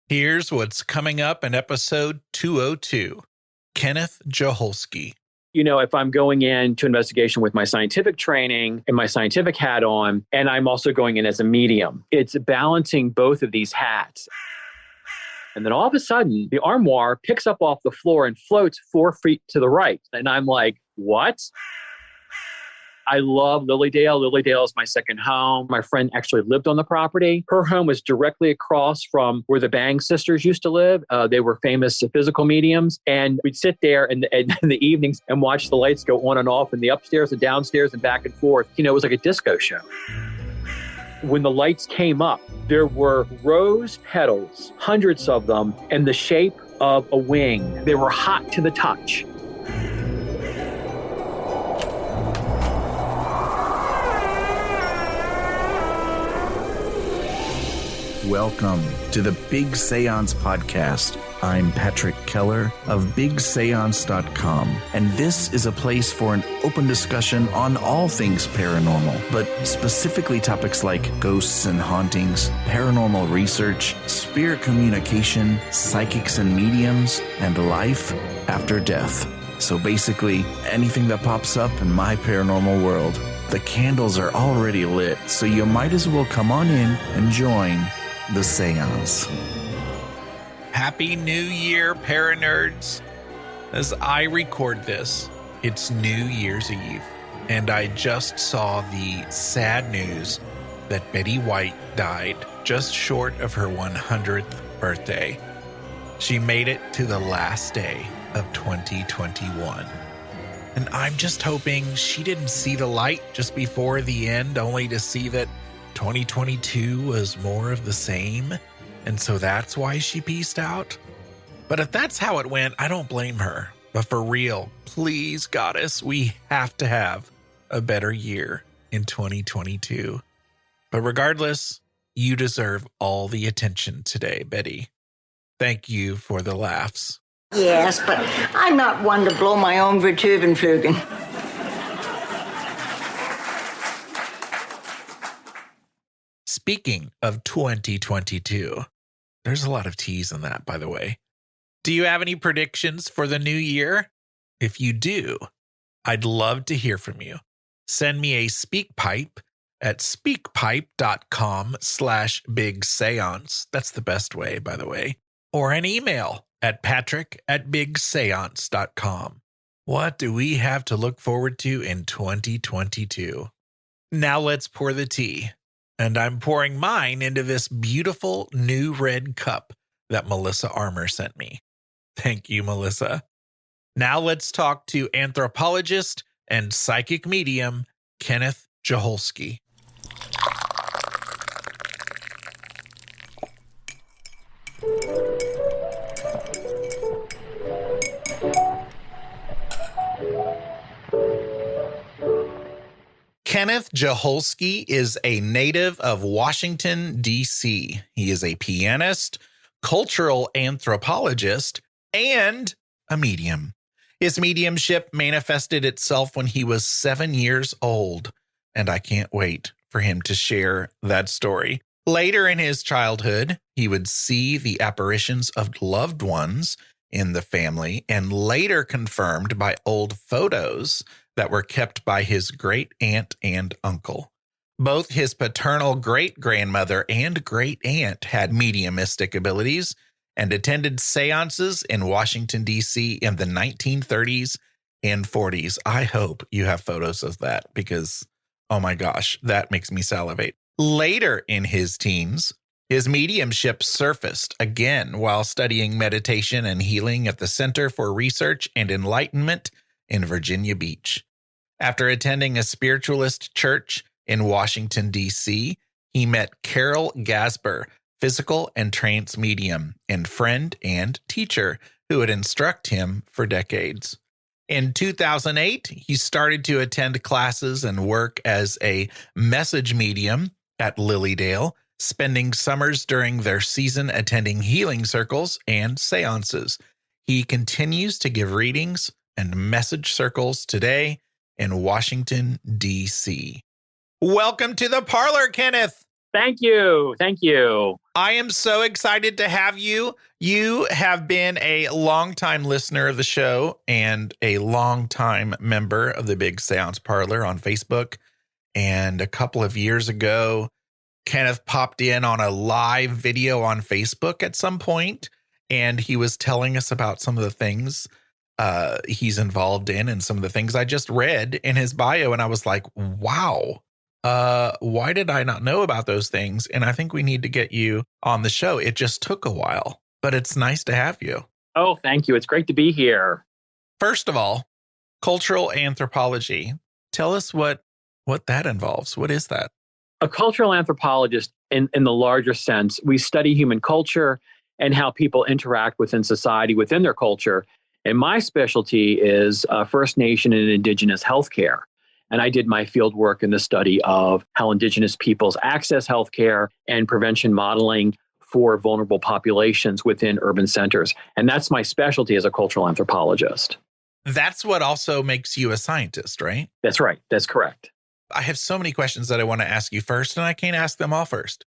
Here's what's coming up in episode 202. Kenneth Joholske. You know, if I'm going into investigation with my scientific training and my scientific hat on, and I'm also going in as a medium, it's balancing both of these hats. And then all of a sudden, the armoire picks up off the floor and floats 4 feet to the right. And I'm like, what? I love Lilydale. Lilydale is my second home. My friend actually lived on the property. Her home was directly across from where the Bang sisters used to live. They were famous physical mediums. And we'd sit there in the evenings and watch the lights go on and off in the upstairs and downstairs and back and forth. You know, it was like a disco show. When the lights came up, there were rose petals, hundreds of them, in the shape of a wing. They were hot to the touch. Welcome to the Big Seance Podcast. I'm Patrick Keller of BigSeance.com, and this is a place for an open discussion on all things paranormal, but specifically topics like ghosts and hauntings, paranormal research, spirit communication, psychics and mediums, and life after death. So basically, anything that pops up in my paranormal world. The candles are already lit, so you might as well come on in and join the seance. Happy New Year, paranerds. As I record this, it's New Year's Eve, and I just saw the sad news that Betty White died just short of her 100th birthday. She made it to the last day of 2021. And I'm just hoping she didn't see the light just before the end, only to see that 2022 was more of the same, and so that's why she peaced out. But if that's how it went, I don't blame her. But for real, please, Goddess, we have to have a better year in 2022. But regardless, you deserve all the attention today, Betty. Thank you for the laughs. Yes, but I'm not one to blow my own Vertuvenflugen. Speaking of 2022, there's a lot of T's in that, by the way. Do you have any predictions for the new year? If you do, I'd love to hear from you. Send me a speakpipe at speakpipe.com/bigseance. That's the best way, by the way. Or an email at patrick@bigseance.com. What do we have to look forward to in 2022? Now let's pour the tea. And I'm pouring mine into this beautiful new red cup that Melissa Armour sent me. Thank you, Melissa. Now let's talk to anthropologist and psychic medium, Kenneth Joholske. Kenneth Joholske is a native of Washington, D.C. He is a pianist, cultural anthropologist, and a medium. His mediumship manifested itself when he was 7 years old, and I can't wait for him to share that story. Later in his childhood, he would see the apparitions of loved ones in the family, and later confirmed by old photos that were kept by his great aunt and uncle. Both his paternal great-grandmother and great-aunt had mediumistic abilities and attended seances in Washington, D.C. in the 1930s and 40s. I hope you have photos of that because, oh my gosh, that makes me salivate. Later in his teens, his mediumship surfaced again while studying meditation and healing at the Center for Research and Enlightenment in Virginia Beach. After attending a spiritualist church in Washington, D.C., he met Carol Gasber, physical and trance medium, and friend and teacher who would instruct him for decades. In 2008, he started to attend classes and work as a message medium at Lilydale, spending summers during their season attending healing circles and seances. He continues to give readings and message circles today in Washington, D.C. Welcome to the Parlor, Kenneth. Thank you. Thank you. I am so excited to have you. You have been a longtime listener of the show and a longtime member of the Big Seance Parlor on Facebook. And a couple of years ago, Kenneth popped in on a live video on Facebook at some point, and he was telling us about some of the things he's involved in and some of the things I just read in his bio. And I was like, wow. Why did I not know about those things? And I think we need to get you on the show. It just took a while, but it's nice to have you. Oh, thank you. It's great to be here. First of all, cultural anthropology. Tell us what that involves. What is that? A cultural anthropologist, in the larger sense, we study human culture and how people interact within society, within their culture. And my specialty is First Nation and Indigenous healthcare. And I did my field work in the study of how Indigenous peoples access healthcare and prevention modeling for vulnerable populations within urban centers. And that's my specialty as a cultural anthropologist. That's what also makes you a scientist, right? That's right. That's correct. I have so many questions that I want to ask you first, and I can't ask them all first.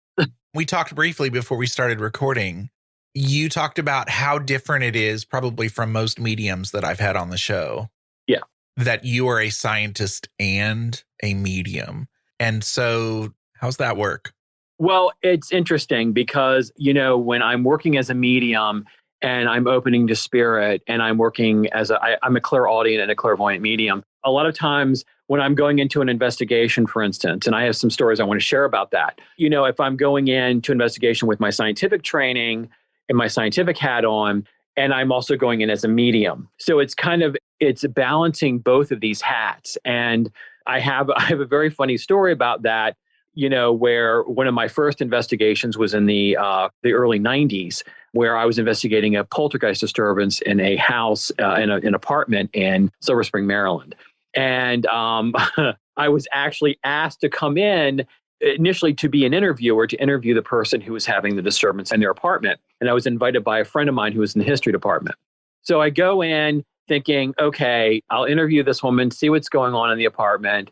We talked briefly before we started recording. You talked about how different it is probably from most mediums that I've had on the show. Yeah. That you are a scientist and a medium. And so how's that work? Well, it's interesting because, when I'm working as a medium and I'm opening to spirit and I'm working as I'm a clairaudient and a clairvoyant medium, a lot of times when I'm going into an investigation, for instance, and I have some stories I want to share about that, if I'm going into investigation with my scientific training and my scientific hat on, and I'm also going in as a medium. So it's balancing both of these hats. And I have a very funny story about that, where one of my first investigations was in the early 90s, where I was investigating a poltergeist disturbance in a house, in an apartment in Silver Spring, Maryland. And I was actually asked to come in initially to be an interviewer, to interview the person who was having the disturbance in their apartment. And I was invited by a friend of mine who was in the history department. So I go in thinking, okay, I'll interview this woman, see what's going on in the apartment.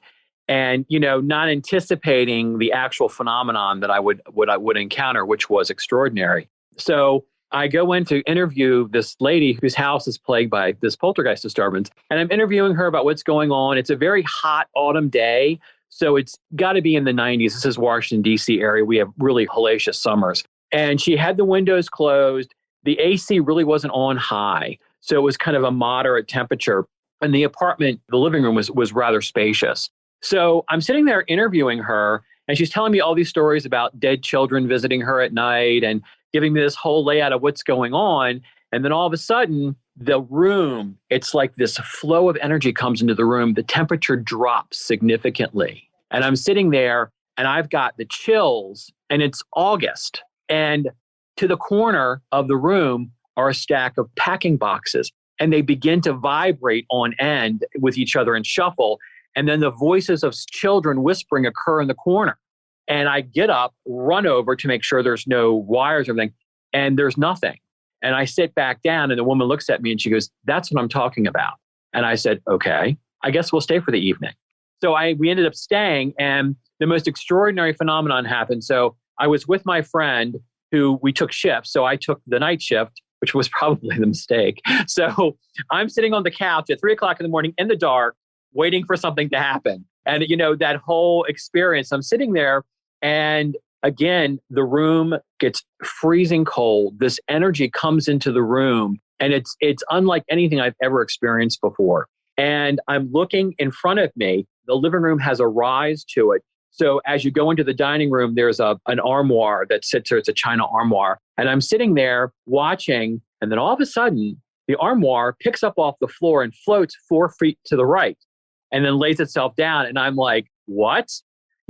And, not anticipating the actual phenomenon that I would encounter, which was extraordinary. So I go in to interview this lady whose house is plagued by this poltergeist disturbance. And I'm interviewing her about what's going on. It's a very hot autumn day. So it's got to be in the 90s. This is Washington, D.C. area. We have really hellacious summers. And she had the windows closed. The AC really wasn't on high. So it was kind of a moderate temperature. And the apartment, the living room was rather spacious. So I'm sitting there interviewing her, and she's telling me all these stories about dead children visiting her at night and giving me this whole layout of what's going on. And then all of a sudden, the room, it's like this flow of energy comes into the room. The temperature drops significantly. And I'm sitting there and I've got the chills, and it's August. And to the corner of the room are a stack of packing boxes, and they begin to vibrate on end with each other and shuffle. And then the voices of children whispering occur in the corner. And I get up, run over to make sure there's no wires or anything, and there's nothing. And I sit back down, and the woman looks at me and she goes, "That's what I'm talking about." And I said, "Okay, I guess we'll stay for the evening." So we ended up staying, and the most extraordinary phenomenon happened. So I was with my friend who we took shifts. So I took the night shift, which was probably the mistake. So I'm sitting on the couch at 3:00 in the morning in the dark, waiting for something to happen. And, that whole experience, I'm sitting there, and again, the room gets freezing cold. This energy comes into the room, and it's unlike anything I've ever experienced before. And I'm looking in front of me. The living room has a rise to it. So as you go into the dining room, there's an armoire that sits there. It's a china armoire. And I'm sitting there watching, and then all of a sudden, the armoire picks up off the floor and floats 4 feet to the right, and then lays itself down. And I'm like, what?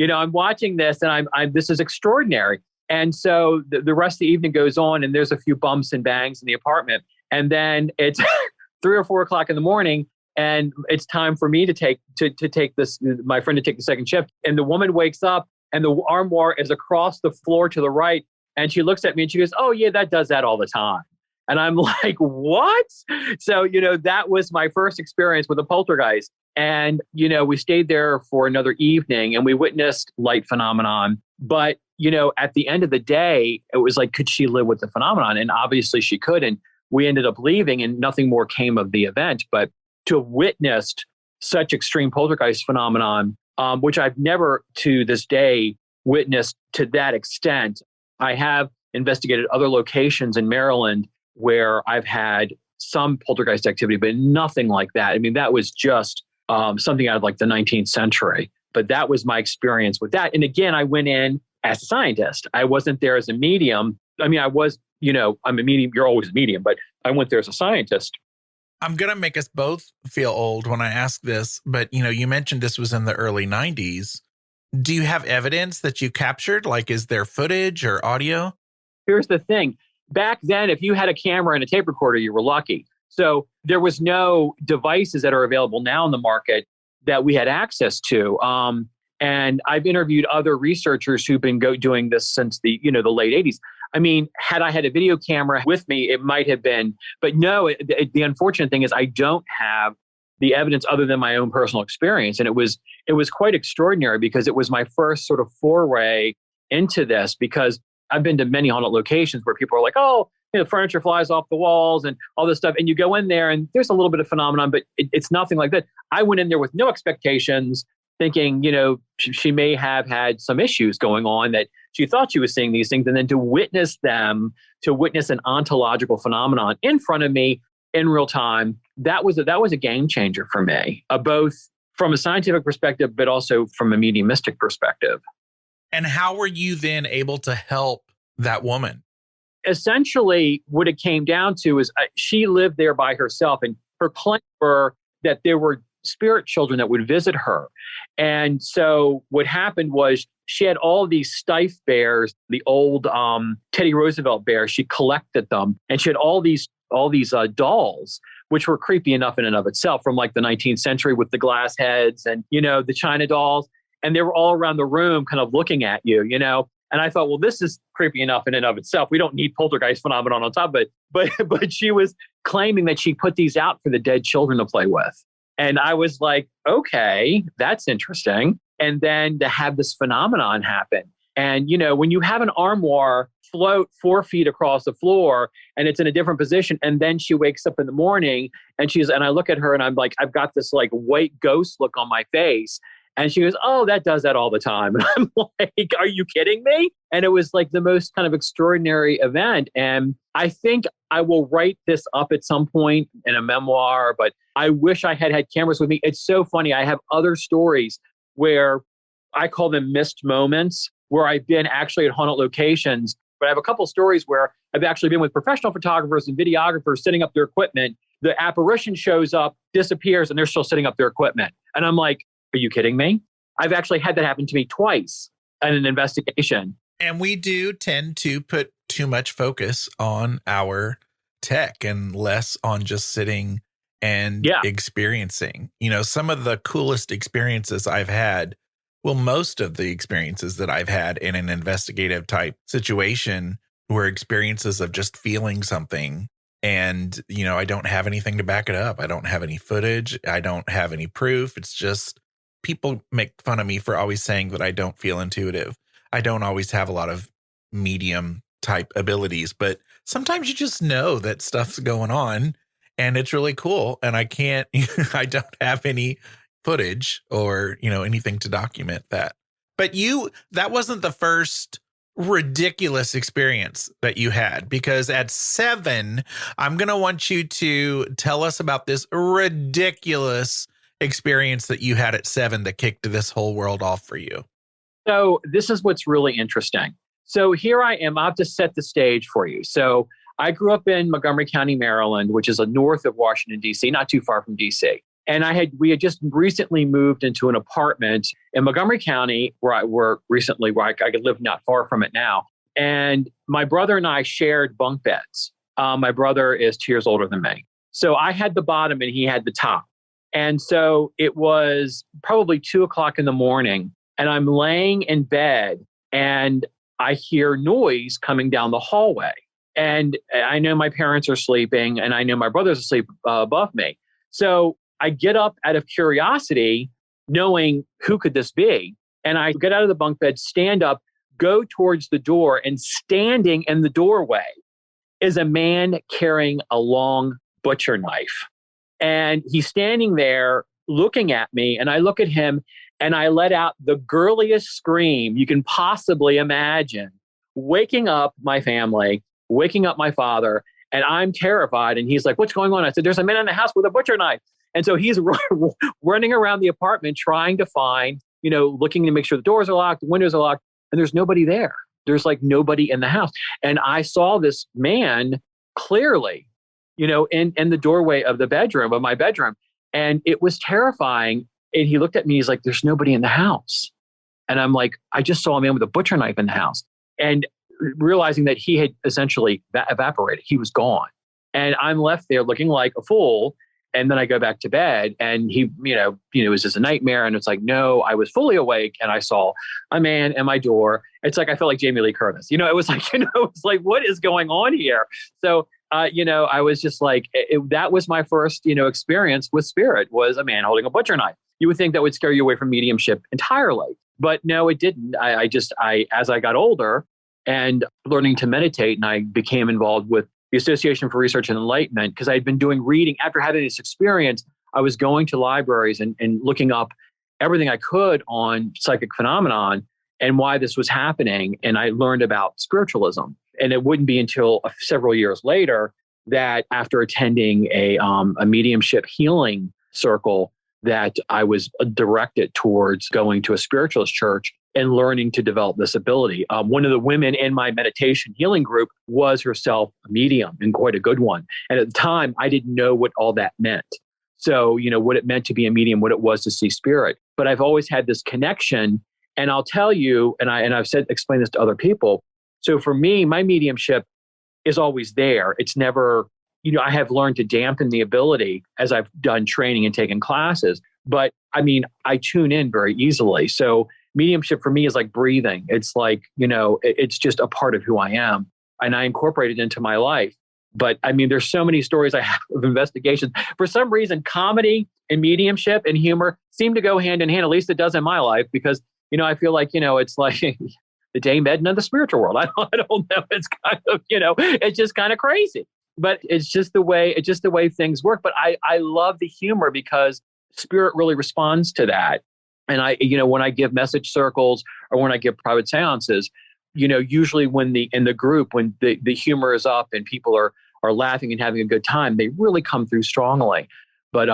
I'm watching this, and I'm this is extraordinary. And so the rest of the evening goes on, and there's a few bumps and bangs in the apartment. And then it's 3 or 4 o'clock in the morning, and it's time for me to take my friend to take the second shift. And the woman wakes up, and the armoire is across the floor to the right. And she looks at me and she goes, "Oh yeah, that does that all the time." And I'm like, what? So, that was my first experience with a poltergeist. And, we stayed there for another evening, and we witnessed light phenomenon. But at the end of the day, it was like, could she live with the phenomenon? And obviously she could. And we ended up leaving and nothing more came of the event. But to have witnessed such extreme poltergeist phenomenon, which I've never to this day witnessed to that extent. I have investigated other locations in Maryland where I've had some poltergeist activity, but nothing like that. I mean, that was just something out of like the 19th century. But that was my experience with that. And again, I went in as a scientist. I wasn't there as a medium. I mean, I was, I'm a medium. You're always a medium, but I went there as a scientist. I'm going to make us both feel old when I ask this, but you mentioned this was in the early 90s. Do you have evidence that you captured? Like, is there footage or audio? Here's the thing. Back then, if you had a camera and a tape recorder, you were lucky. So there was no devices that are available now in the market that we had access to. And I've interviewed other researchers who've been doing this since the late 80s. I mean, had I had a video camera with me, it might have been. But no, the unfortunate thing is I don't have the evidence other than my own personal experience. And it was quite extraordinary because it was my first sort of foray into this, because I've been to many haunted locations where people are like, oh, furniture flies off the walls and all this stuff. And you go in there and there's a little bit of phenomenon, but it's nothing like that. I went in there with no expectations, thinking, she may have had some issues going on, that she thought she was seeing these things. And then to witness an ontological phenomenon in front of me in real time, that was a game changer for me, both from a scientific perspective, but also from a mediumistic perspective. And how were you then able to help that woman? Essentially, what it came down to is she lived there by herself, and her claim were that there were spirit children that would visit her. And so what happened was she had all these Stife bears, the old Teddy Roosevelt bears. She collected them, and she had all these dolls, which were creepy enough in and of itself, from like the 19th century with the glass heads and the China dolls. And they were all around the room kind of looking at you, And I thought, well, this is creepy enough in and of itself. We don't need poltergeist phenomenon on top of it. But she was claiming that she put these out for the dead children to play with. And I was like, okay, that's interesting. And then to have this phenomenon happen. And, when you have an armoire float 4 feet across the floor and it's in a different position, and then she wakes up in the morning and I look at her and I'm like, I've got this like white ghost look on my face. And she goes, oh, that does that all the time. And I'm like, are you kidding me? And it was like the most kind of extraordinary event. And I think I will write this up at some point in a memoir, but I wish I had cameras with me. It's so funny. I have other stories where I call them missed moments, where I've been actually at haunted locations. But I have a couple stories where I've actually been with professional photographers and videographers setting up their equipment. The apparition shows up, disappears, and they're still setting up their equipment. And I'm like, are you kidding me? I've actually had that happen to me twice in an investigation. And we do tend to put too much focus on our tech and less on just sitting and experiencing. Some of the coolest experiences I've had, most of the experiences that I've had in an investigative type situation were experiences of just feeling something. And, I don't have anything to back it up. I don't have any footage. I don't have any proof. It's just, people make fun of me for always saying that I don't feel intuitive. I don't always have a lot of medium type abilities, but sometimes you just know that stuff's going on and it's really cool. And I don't have any footage or, anything to document that. But that wasn't the first ridiculous experience that you had, because at 7, I'm going to want you to tell us about this ridiculous experience that you had at 7 that kicked this whole world off for you. So this is what's really interesting. So here I am. I have to set the stage for you. So I grew up in Montgomery County, Maryland, which is north of Washington, D.C., not too far from D.C. And we had just recently moved into an apartment in Montgomery County where I could live not far from it now. And my brother and I shared bunk beds. My brother is 2 years older than me. So I had the bottom and he had the top. And so it was probably 2:00 in the morning, and I'm laying in bed and I hear noise coming down the hallway. And I know my parents are sleeping and I know my brother's asleep above me. So I get up out of curiosity, knowing who could this be? And I get out of the bunk bed, stand up, go towards the door, and standing in the doorway is a man carrying a long butcher knife. And he's standing there looking at me, and I look at him and I let out the girliest scream you can possibly imagine, waking up my family, waking up my father, and I'm terrified. And he's like, "What's going on?" I said, "There's a man in the house with a butcher knife." And so he's running around the apartment trying to find, looking to make sure the doors are locked, the windows are locked, and there's nobody there. There's like nobody in the house. And I saw this man clearly, in the doorway of my bedroom. And it was terrifying. And he looked at me, he's like, "There's nobody in the house." And I'm like, "I just saw a man with a butcher knife in the house." And realizing that he had essentially evaporated, he was gone. And I'm left there looking like a fool. And then I go back to bed, and he, it was just a nightmare. And it's like, no, I was fully awake, and I saw a man at my door. It's like, I felt like Jamie Lee Curtis, it was like, what is going on here? So, I was just like, that was my first, experience with spirit, was a man holding a butcher knife. You would think that would scare you away from mediumship entirely, but no, it didn't. As I got older and learning to meditate, and I became involved with the Association for Research and Enlightenment, because I had been doing reading after having this experience. I was going to libraries and looking up everything I could on psychic phenomenon and why this was happening. And I learned about spiritualism. And it wouldn't be until several years later that, after attending a mediumship healing circle, that I was directed towards going to a spiritualist church and learning to develop this ability. One of the women in my meditation healing group was herself a medium, and quite a good one. And at the time, I didn't know what all that meant. So, what it meant to be a medium, what it was to see spirit. But I've always had this connection. And I'll tell you, and I've explained this to other people. So for me, my mediumship is always there. It's never, I have learned to dampen the ability as I've done training and taken classes. But I tune in very easily. So mediumship for me is like breathing. It's like, it's just a part of who I am, and I incorporate it into my life. But there's so many stories I have of investigations. For some reason, comedy and mediumship and humor seem to go hand in hand. At least it does in my life, because, I feel like, it's like the Dame Edna of the spiritual world. I don't know. It's kind of, it's just kind of crazy, but it's just the way things work. But I love the humor, because spirit really responds to that. And when I give message circles or when I give private seances, usually when in the group, when the humor is up and people are laughing and having a good time, they really come through strongly. But,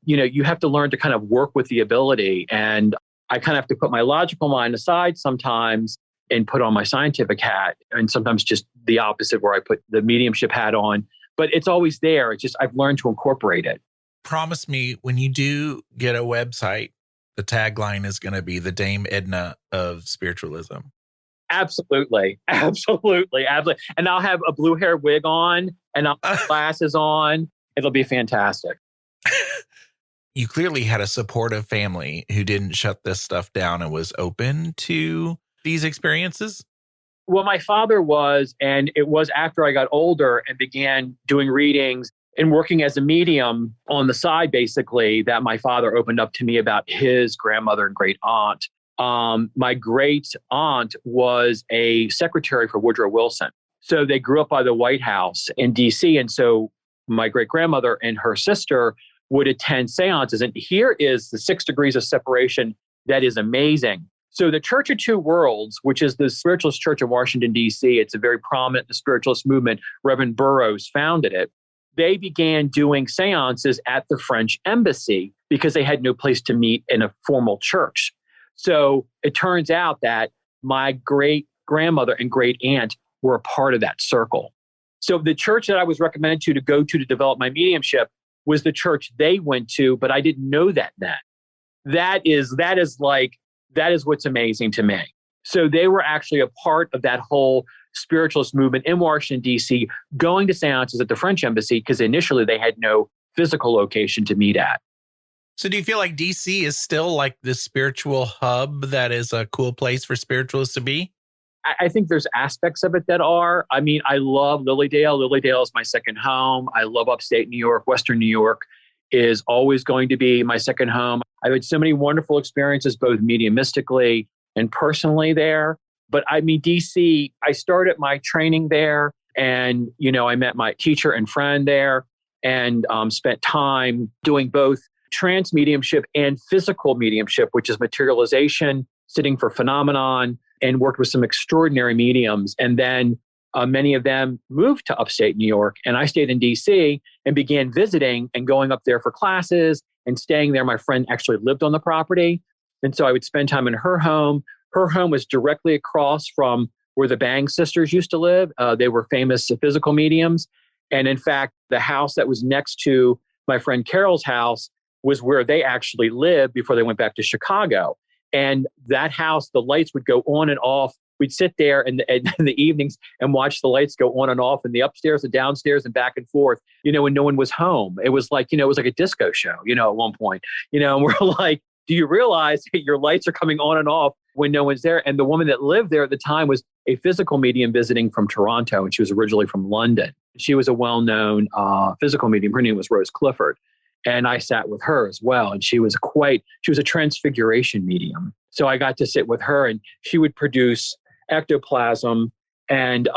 you have to learn to kind of work with the ability. And I kind of have to put my logical mind aside sometimes and put on my scientific hat, and sometimes just the opposite, where I put the mediumship hat on. But it's always there. It's just, I've learned to incorporate it. Promise me, when you do get a website, the tagline is going to be the Dame Edna of spiritualism. Absolutely. And I'll have a blue hair wig on, and I'll have glasses on. It'll be fantastic. You clearly had a supportive family who didn't shut this stuff down and was open to these experiences. Well, my father was, and it was after I got older and began doing readings and working as a medium on the side, basically, that my father opened up to me about his grandmother and great aunt. My great aunt was a secretary for Woodrow Wilson. So they grew up by the White House in DC. And so my great grandmother and her sister would attend seances. And here is the 6 degrees of separation that is amazing. So the Church of Two Worlds, which is the spiritualist church in Washington, D.C., it's a very prominent in the spiritualist movement. Reverend Burroughs founded it. They began doing seances at the French embassy because they had no place to meet in a formal church. So it turns out that my great grandmother and great aunt were a part of that circle. So the church that I was recommended to go to develop my mediumship was the church they went to, but I didn't know that then. That is what's amazing to me. So they were actually a part of that whole spiritualist movement in Washington, D.C., going to seances at the French embassy because initially they had no physical location to meet at. So do you feel like D.C. is still like this spiritual hub that is a cool place for spiritualists to be? I think there's aspects of it that are. I mean, I love Lilydale. Lilydale is my second home. I love upstate New York. Western New York is always going to be my second home. I've had so many wonderful experiences, both mediumistically and personally there. But I mean, DC, I started my training there and, I met my teacher and friend there and spent time doing both trance mediumship and physical mediumship, which is materialization, sitting for phenomenon, and worked with some extraordinary mediums. And then many of them moved to upstate New York. And I stayed in DC and began visiting and going up there for classes and staying there. My friend actually lived on the property. And so I would spend time in her home. Her home was directly across from where the Bang sisters used to live. They were famous physical mediums. And in fact, the house that was next to my friend Carol's house was where they actually lived before they went back to Chicago. And that house, the lights would go on and off. We'd sit there in the evenings and watch the lights go on and off in the upstairs and downstairs and back and forth, when no one was home. It was like, it was like a disco show, at one point, and we're like, do you realize that your lights are coming on and off when no one's there? And the woman that lived there at the time was a physical medium visiting from Toronto, and she was originally from London. She was a well-known physical medium. Her name was Rose Clifford. And I sat with her as well. And she was a transfiguration medium. So I got to sit with her, and she would produce ectoplasm, and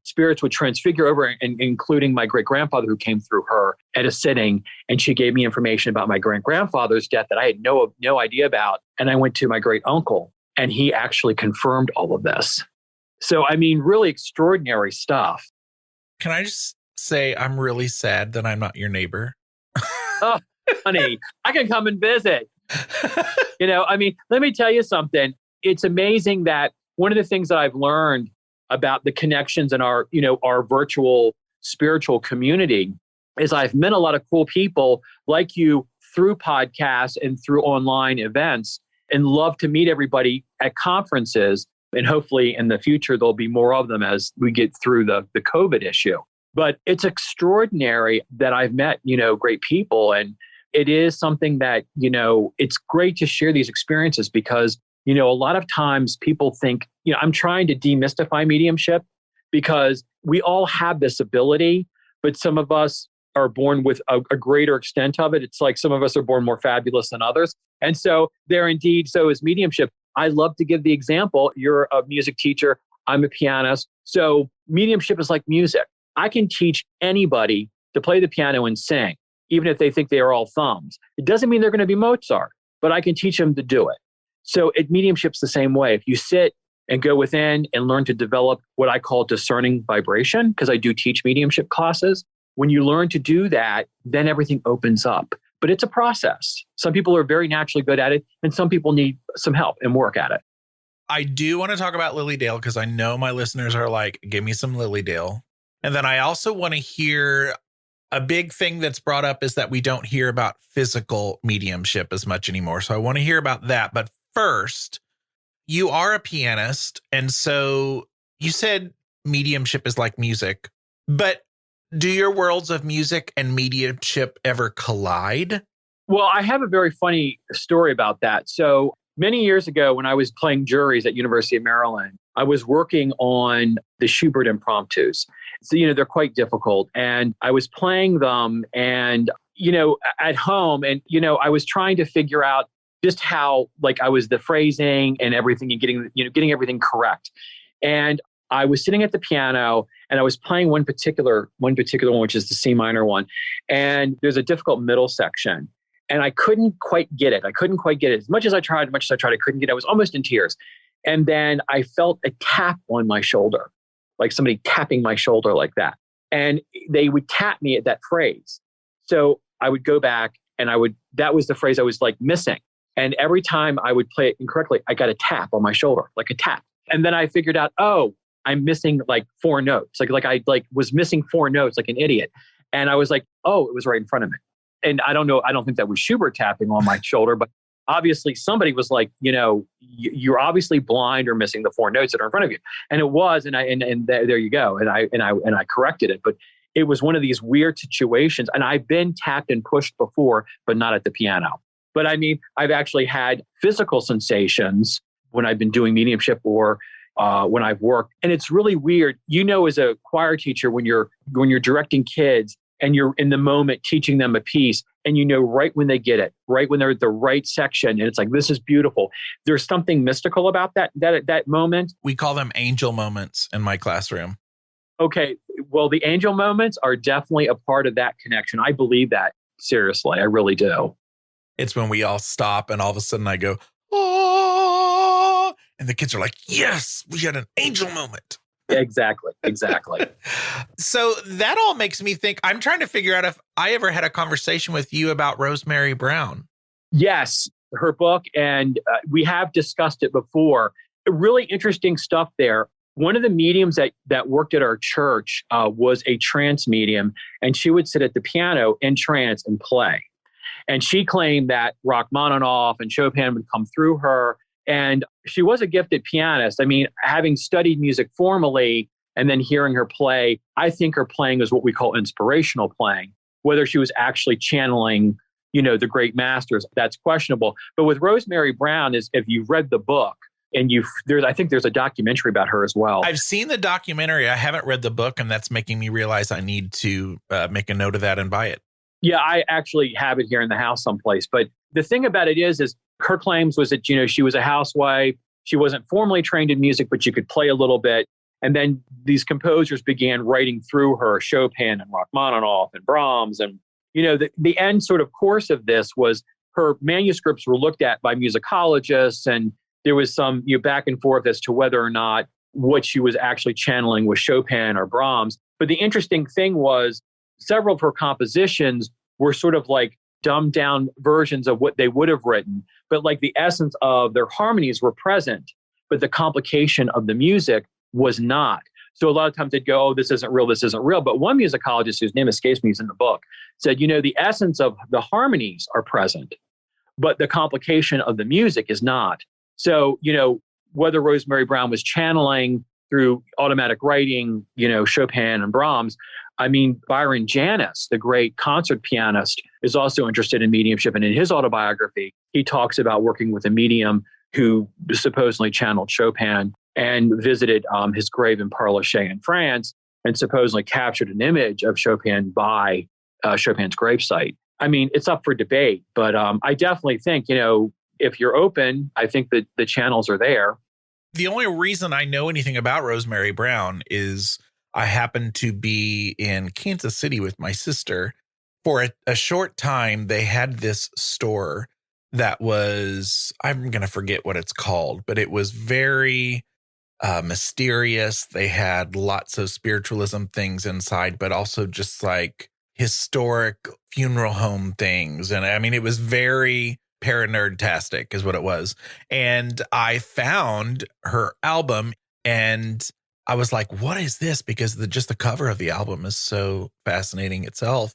spirits would transfigure over, and including my great-grandfather who came through her at a sitting. And she gave me information about my great-grandfather's death that I had no idea about. And I went to my great-uncle, and he actually confirmed all of this. So, I mean, really extraordinary stuff. Can I just say I'm really sad that I'm not your neighbor? Oh, honey, I can come and visit. I mean, let me tell you something. It's amazing that one of the things that I've learned about the connections in our virtual spiritual community is I've met a lot of cool people like you through podcasts and through online events, and love to meet everybody at conferences. And hopefully in the future, there'll be more of them as we get through the COVID issue. But it's extraordinary that I've met, great people. And it is something that, it's great to share these experiences because, a lot of times people think, I'm trying to demystify mediumship because we all have this ability, but some of us are born with a greater extent of it. It's like some of us are born more fabulous than others. And so so is mediumship. I love to give the example. You're a music teacher. I'm a pianist. So mediumship is like music. I can teach anybody to play the piano and sing, even if they think they are all thumbs. It doesn't mean they're going to be Mozart, but I can teach them to do it. So mediumship's the same way. If you sit and go within and learn to develop what I call discerning vibration, because I do teach mediumship classes, when you learn to do that, then everything opens up. But it's a process. Some people are very naturally good at it, and some people need some help and work at it. I do want to talk about Lily Dale because I know my listeners are like, give me some Lily Dale. And then I also want to hear a big thing that's brought up is that we don't hear about physical mediumship as much anymore. So I want to hear about that. But first, you are a pianist. And so you said mediumship is like music, but do your worlds of music and mediumship ever collide? Well, I have a very funny story about that. So many years ago, when I was playing juries at University of Maryland, I was working on the Schubert impromptus. So, they're quite difficult. And I was playing them and, at home and, I was trying to figure out just how, I was the phrasing and everything and getting everything correct. And I was sitting at the piano and I was playing one particular one, which is the C minor one. And there's a difficult middle section. And I couldn't quite get it. As much as I tried, I couldn't get it. I was almost in tears. And then I felt a tap on my shoulder, like somebody tapping my shoulder like that. And they would tap me at that phrase. So I would go back and that was the phrase I was missing. And every time I would play it incorrectly, I got a tap on my shoulder, like a tap. And then I figured out, I'm missing 4 notes. I was missing 4 notes like an idiot. And I was like, it was right in front of me. And I don't know, I don't think that was Schubert tapping on my shoulder, but obviously somebody was like, you're obviously blind or missing the 4 notes that are in front of you. And it was, and there you go. And I corrected it, but it was one of these weird situations. And I've been tapped and pushed before, but not at the piano. But I mean, I've actually had physical sensations when I've been doing mediumship or when I've worked. And it's really weird. As a choir teacher, when you're directing kids and you're in the moment teaching them a piece, and you know right when they get it, right when they're at the right section, and it's like, this is beautiful. There's something mystical about that moment. We call them angel moments in my classroom. Okay, well, the angel moments are definitely a part of that connection. I believe that. Seriously, I really do. It's when we all stop and all of a sudden I go, oh, and the kids are like, yes, we had an angel moment. Exactly. So that all makes me think, I'm trying to figure out if I ever had a conversation with you about Rosemary Brown. Yes, her book, and we have discussed it before. Really interesting stuff there. One of the mediums that worked at our church was a trance medium, and she would sit at the piano in trance and play. And she claimed that Rachmaninoff and Chopin would come through her. And she was a gifted pianist. I mean, having studied music formally and then hearing her play, I think her playing is what we call inspirational playing. Whether she was actually channeling, the great masters, that's questionable. But with Rosemary Brown, is if you've read the book, and I think there's a documentary about her as well. I've seen the documentary. I haven't read the book, and that's making me realize I need to make a note of that and buy it. Yeah, I actually have it here in the house someplace. But the thing about it is her claims was that, she was a housewife. She wasn't formally trained in music, but she could play a little bit. And then these composers began writing through her, Chopin and Rachmaninoff and Brahms. And, the end sort of course of this was her manuscripts were looked at by musicologists, and there was some back and forth as to whether or not what she was actually channeling was Chopin or Brahms. But the interesting thing was several of her compositions were sort of like dumbed down versions of what they would have written, but like the essence of their harmonies were present, but the complication of the music was not. So a lot of times they'd go, oh, this isn't real. But one musicologist, whose name escapes me, is in the book, said, the essence of the harmonies are present, but the complication of the music is not. So, whether Rosemary Brown was channeling through automatic writing, Chopin and Brahms, I mean, Byron Janis, the great concert pianist, is also interested in mediumship. And in his autobiography, he talks about working with a medium who supposedly channeled Chopin and visited his grave in Parlor in France and supposedly captured an image of Chopin by Chopin's gravesite. I mean, it's up for debate, but I definitely think, if you're open, I think that the channels are there. The only reason I know anything about Rosemary Brown is I happened to be in Kansas City with my sister. For a short time, they had this store that was, I'm going to forget what it's called, but it was very mysterious. They had lots of spiritualism things inside, but also just like historic funeral home things. And I mean, it was very paranerdtastic is what it was. And I found her album and I was like, what is this? Because just the cover of the album is so fascinating itself.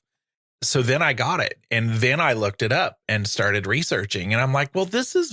So then I got it and then I looked it up and started researching. And I'm like, well, this is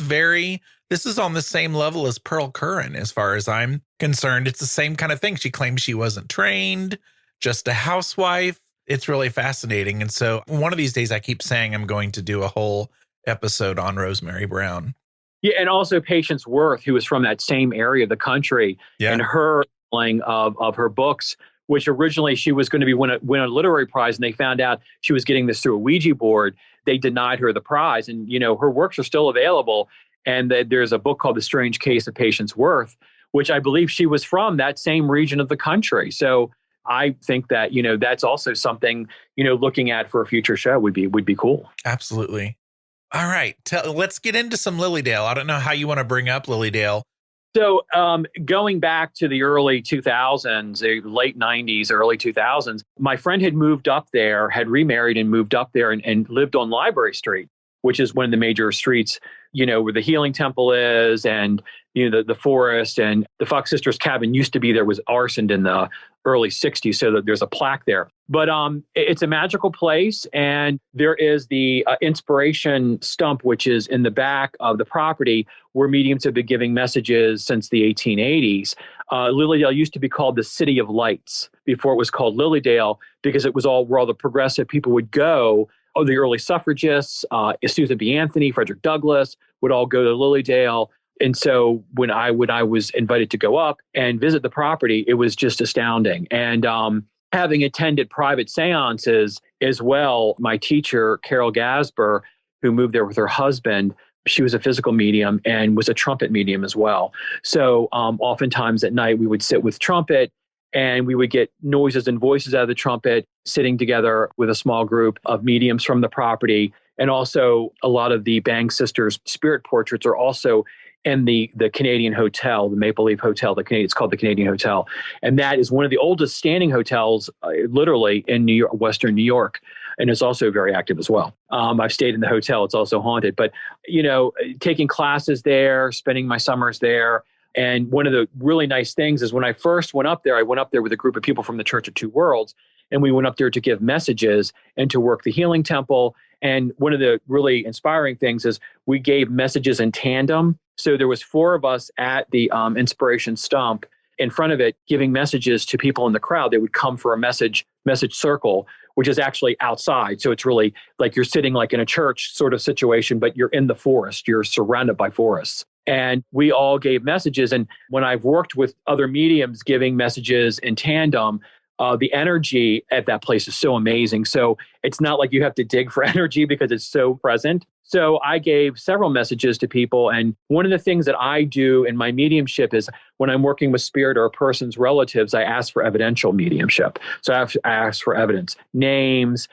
on the same level as Pearl Curran. As far as I'm concerned, it's the same kind of thing. She claims she wasn't trained, just a housewife. It's really fascinating. And so one of these days I keep saying I'm going to do a whole episode on Rosemary Brown. Yeah. And also Patience Worth, who was from that same area of the country, and her playing of her books, which originally she was going to win a literary prize, and they found out she was getting this through a Ouija board. They denied her the prize, and her works are still available. And there's a book called The Strange Case of Patience Worth, which I believe she was from that same region of the country. So I think that that's also something looking at for a future show would be cool. Absolutely. All right, let's get into some Lilydale. I don't know how you want to bring up Lilydale. So going back to the early 2000s, the late 90s, early 2000s, my friend had moved up there, had remarried and moved up there and lived on Library Street, which is one of the major streets, where the Healing Temple is and, the forest, and the Fox Sisters cabin used to be there, was arsoned in the early 60s. So that there's a plaque there. But it's a magical place. And there is the inspiration stump, which is in the back of the property where mediums have been giving messages since the 1880s. Lilydale used to be called the City of Lights before it was called Lilydale, because it was where all the progressive people would go. Oh, the early suffragists, Susan B. Anthony, Frederick Douglass would all go to Lilydale. And so when I was invited to go up and visit the property, it was just astounding. And having attended private seances as well, my teacher, Carol Gasber, who moved there with her husband, she was a physical medium and was a trumpet medium as well. So oftentimes at night, we would sit with trumpet and we would get noises and voices out of the trumpet, sitting together with a small group of mediums from the property. And also a lot of the Bang Sisters spirit portraits are also in the Canadian Hotel, the Maple Leaf Hotel, it's called the Canadian Hotel. And that is one of the oldest standing hotels, literally in New York, Western New York. And it's also very active as well. I've stayed in the hotel. It's also haunted. But, taking classes there, spending my summers there. And one of the really nice things is when I first went up there, I went up there with a group of people from the Church of Two Worlds. And we went up there to give messages and to work the healing temple. And one of the really inspiring things is we gave messages in tandem. So there was 4 of us at the inspiration stump in front of it, giving messages to people in the crowd. They would come for a message circle, which is actually outside. So it's really like you're sitting like in a church sort of situation, but you're in the forest. You're surrounded by forests. And we all gave messages. And when I've worked with other mediums giving messages in tandem, the energy at that place is so amazing. So it's not like you have to dig for energy because it's so present. So I gave several messages to people. And one of the things that I do in my mediumship is when I'm working with spirit or a person's relatives, I ask for evidential mediumship. So I ask for evidence, names,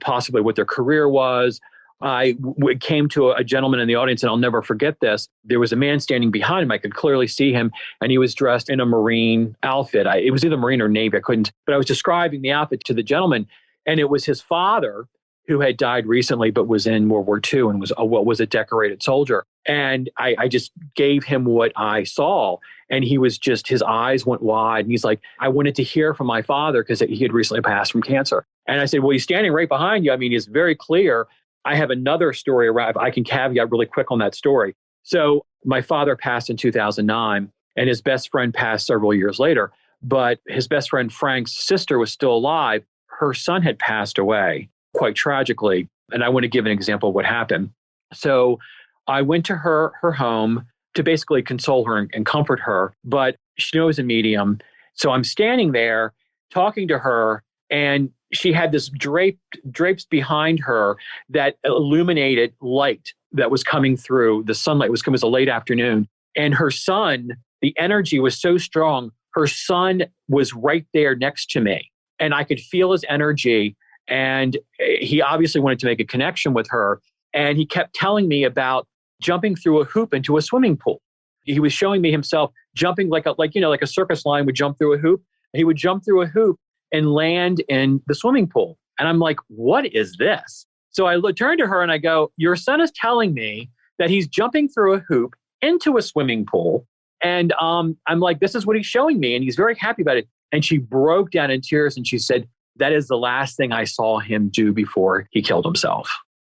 possibly what their career was. I came to a gentleman in the audience, and I'll never forget this. There was a man standing behind him. I could clearly see him, and he was dressed in a Marine outfit. It was either Marine or Navy. I couldn't, but I was describing the outfit to the gentleman, and it was his father who had died recently, but was in World War II and was a decorated soldier. And I just gave him what I saw, and he was just, his eyes went wide, and he's like, I wanted to hear from my father because he had recently passed from cancer. And I said, well, he's standing right behind you. I mean, it's very clear. I have another story around, I can caveat really quick on that story. So my father passed in 2009 and his best friend passed several years later, but his best friend Frank's sister was still alive. Her son had passed away quite tragically. And I want to give an example of what happened. So I went to her home to basically console her and comfort her, but she knows a medium. So I'm standing there talking to her, and she had this drapes behind her that illuminated light that was coming through. The sunlight was coming. It was a late afternoon. And her son, the energy was so strong. Her son was right there next to me. And I could feel his energy. And he obviously wanted to make a connection with her. And he kept telling me about jumping through a hoop into a swimming pool. He was showing me himself jumping like a circus line would jump through a hoop. He would jump through a hoop and land in the swimming pool. And I'm like, what is this? So I turn to her and I go, your son is telling me that he's jumping through a hoop into a swimming pool. And I'm like, this is what he's showing me. And he's very happy about it. And she broke down in tears and she said, that is the last thing I saw him do before he killed himself.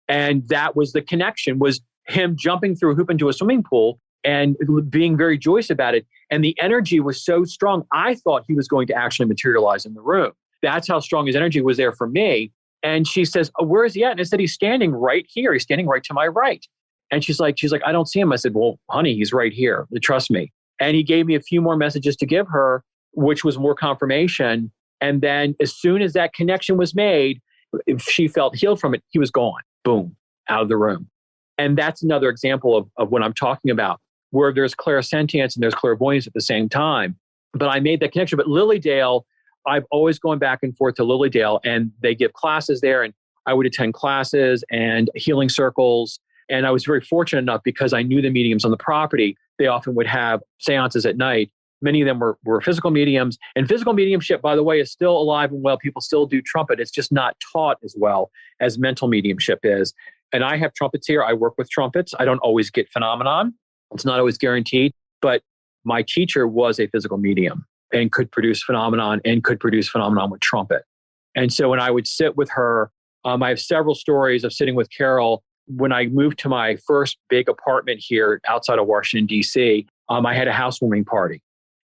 And that was the connection, was him jumping through a hoop into a swimming pool and being very joyous about it. And the energy was so strong, I thought he was going to actually materialize in the room. That's how strong his energy was there for me. And she says, oh, where is he at? And I said, he's standing right here. He's standing right to my right. And she's like, I don't see him. I said, well, honey, he's right here. Trust me. And he gave me a few more messages to give her, which was more confirmation. And then as soon as that connection was made, if she felt healed from it, he was gone. Boom, out of the room. And that's another example of what I'm talking about, where there's clairsentience and there's clairvoyance at the same time. But I made that connection. But Lilydale, I've always gone back and forth to Lilydale, and they give classes there, and I would attend classes and healing circles. And I was very fortunate enough because I knew the mediums on the property. They often would have seances at night. Many of them were physical mediums. And physical mediumship, by the way, is still alive and well. People still do trumpet. It's just not taught as well as mental mediumship is. And I have trumpets here. I work with trumpets. I don't always get phenomenon. It's not always guaranteed. But my teacher was a physical medium and could produce phenomenon with trumpet. And so when I would sit with her, I have several stories of sitting with Carol. When I moved to my first big apartment here outside of Washington, D.C., I had a housewarming party.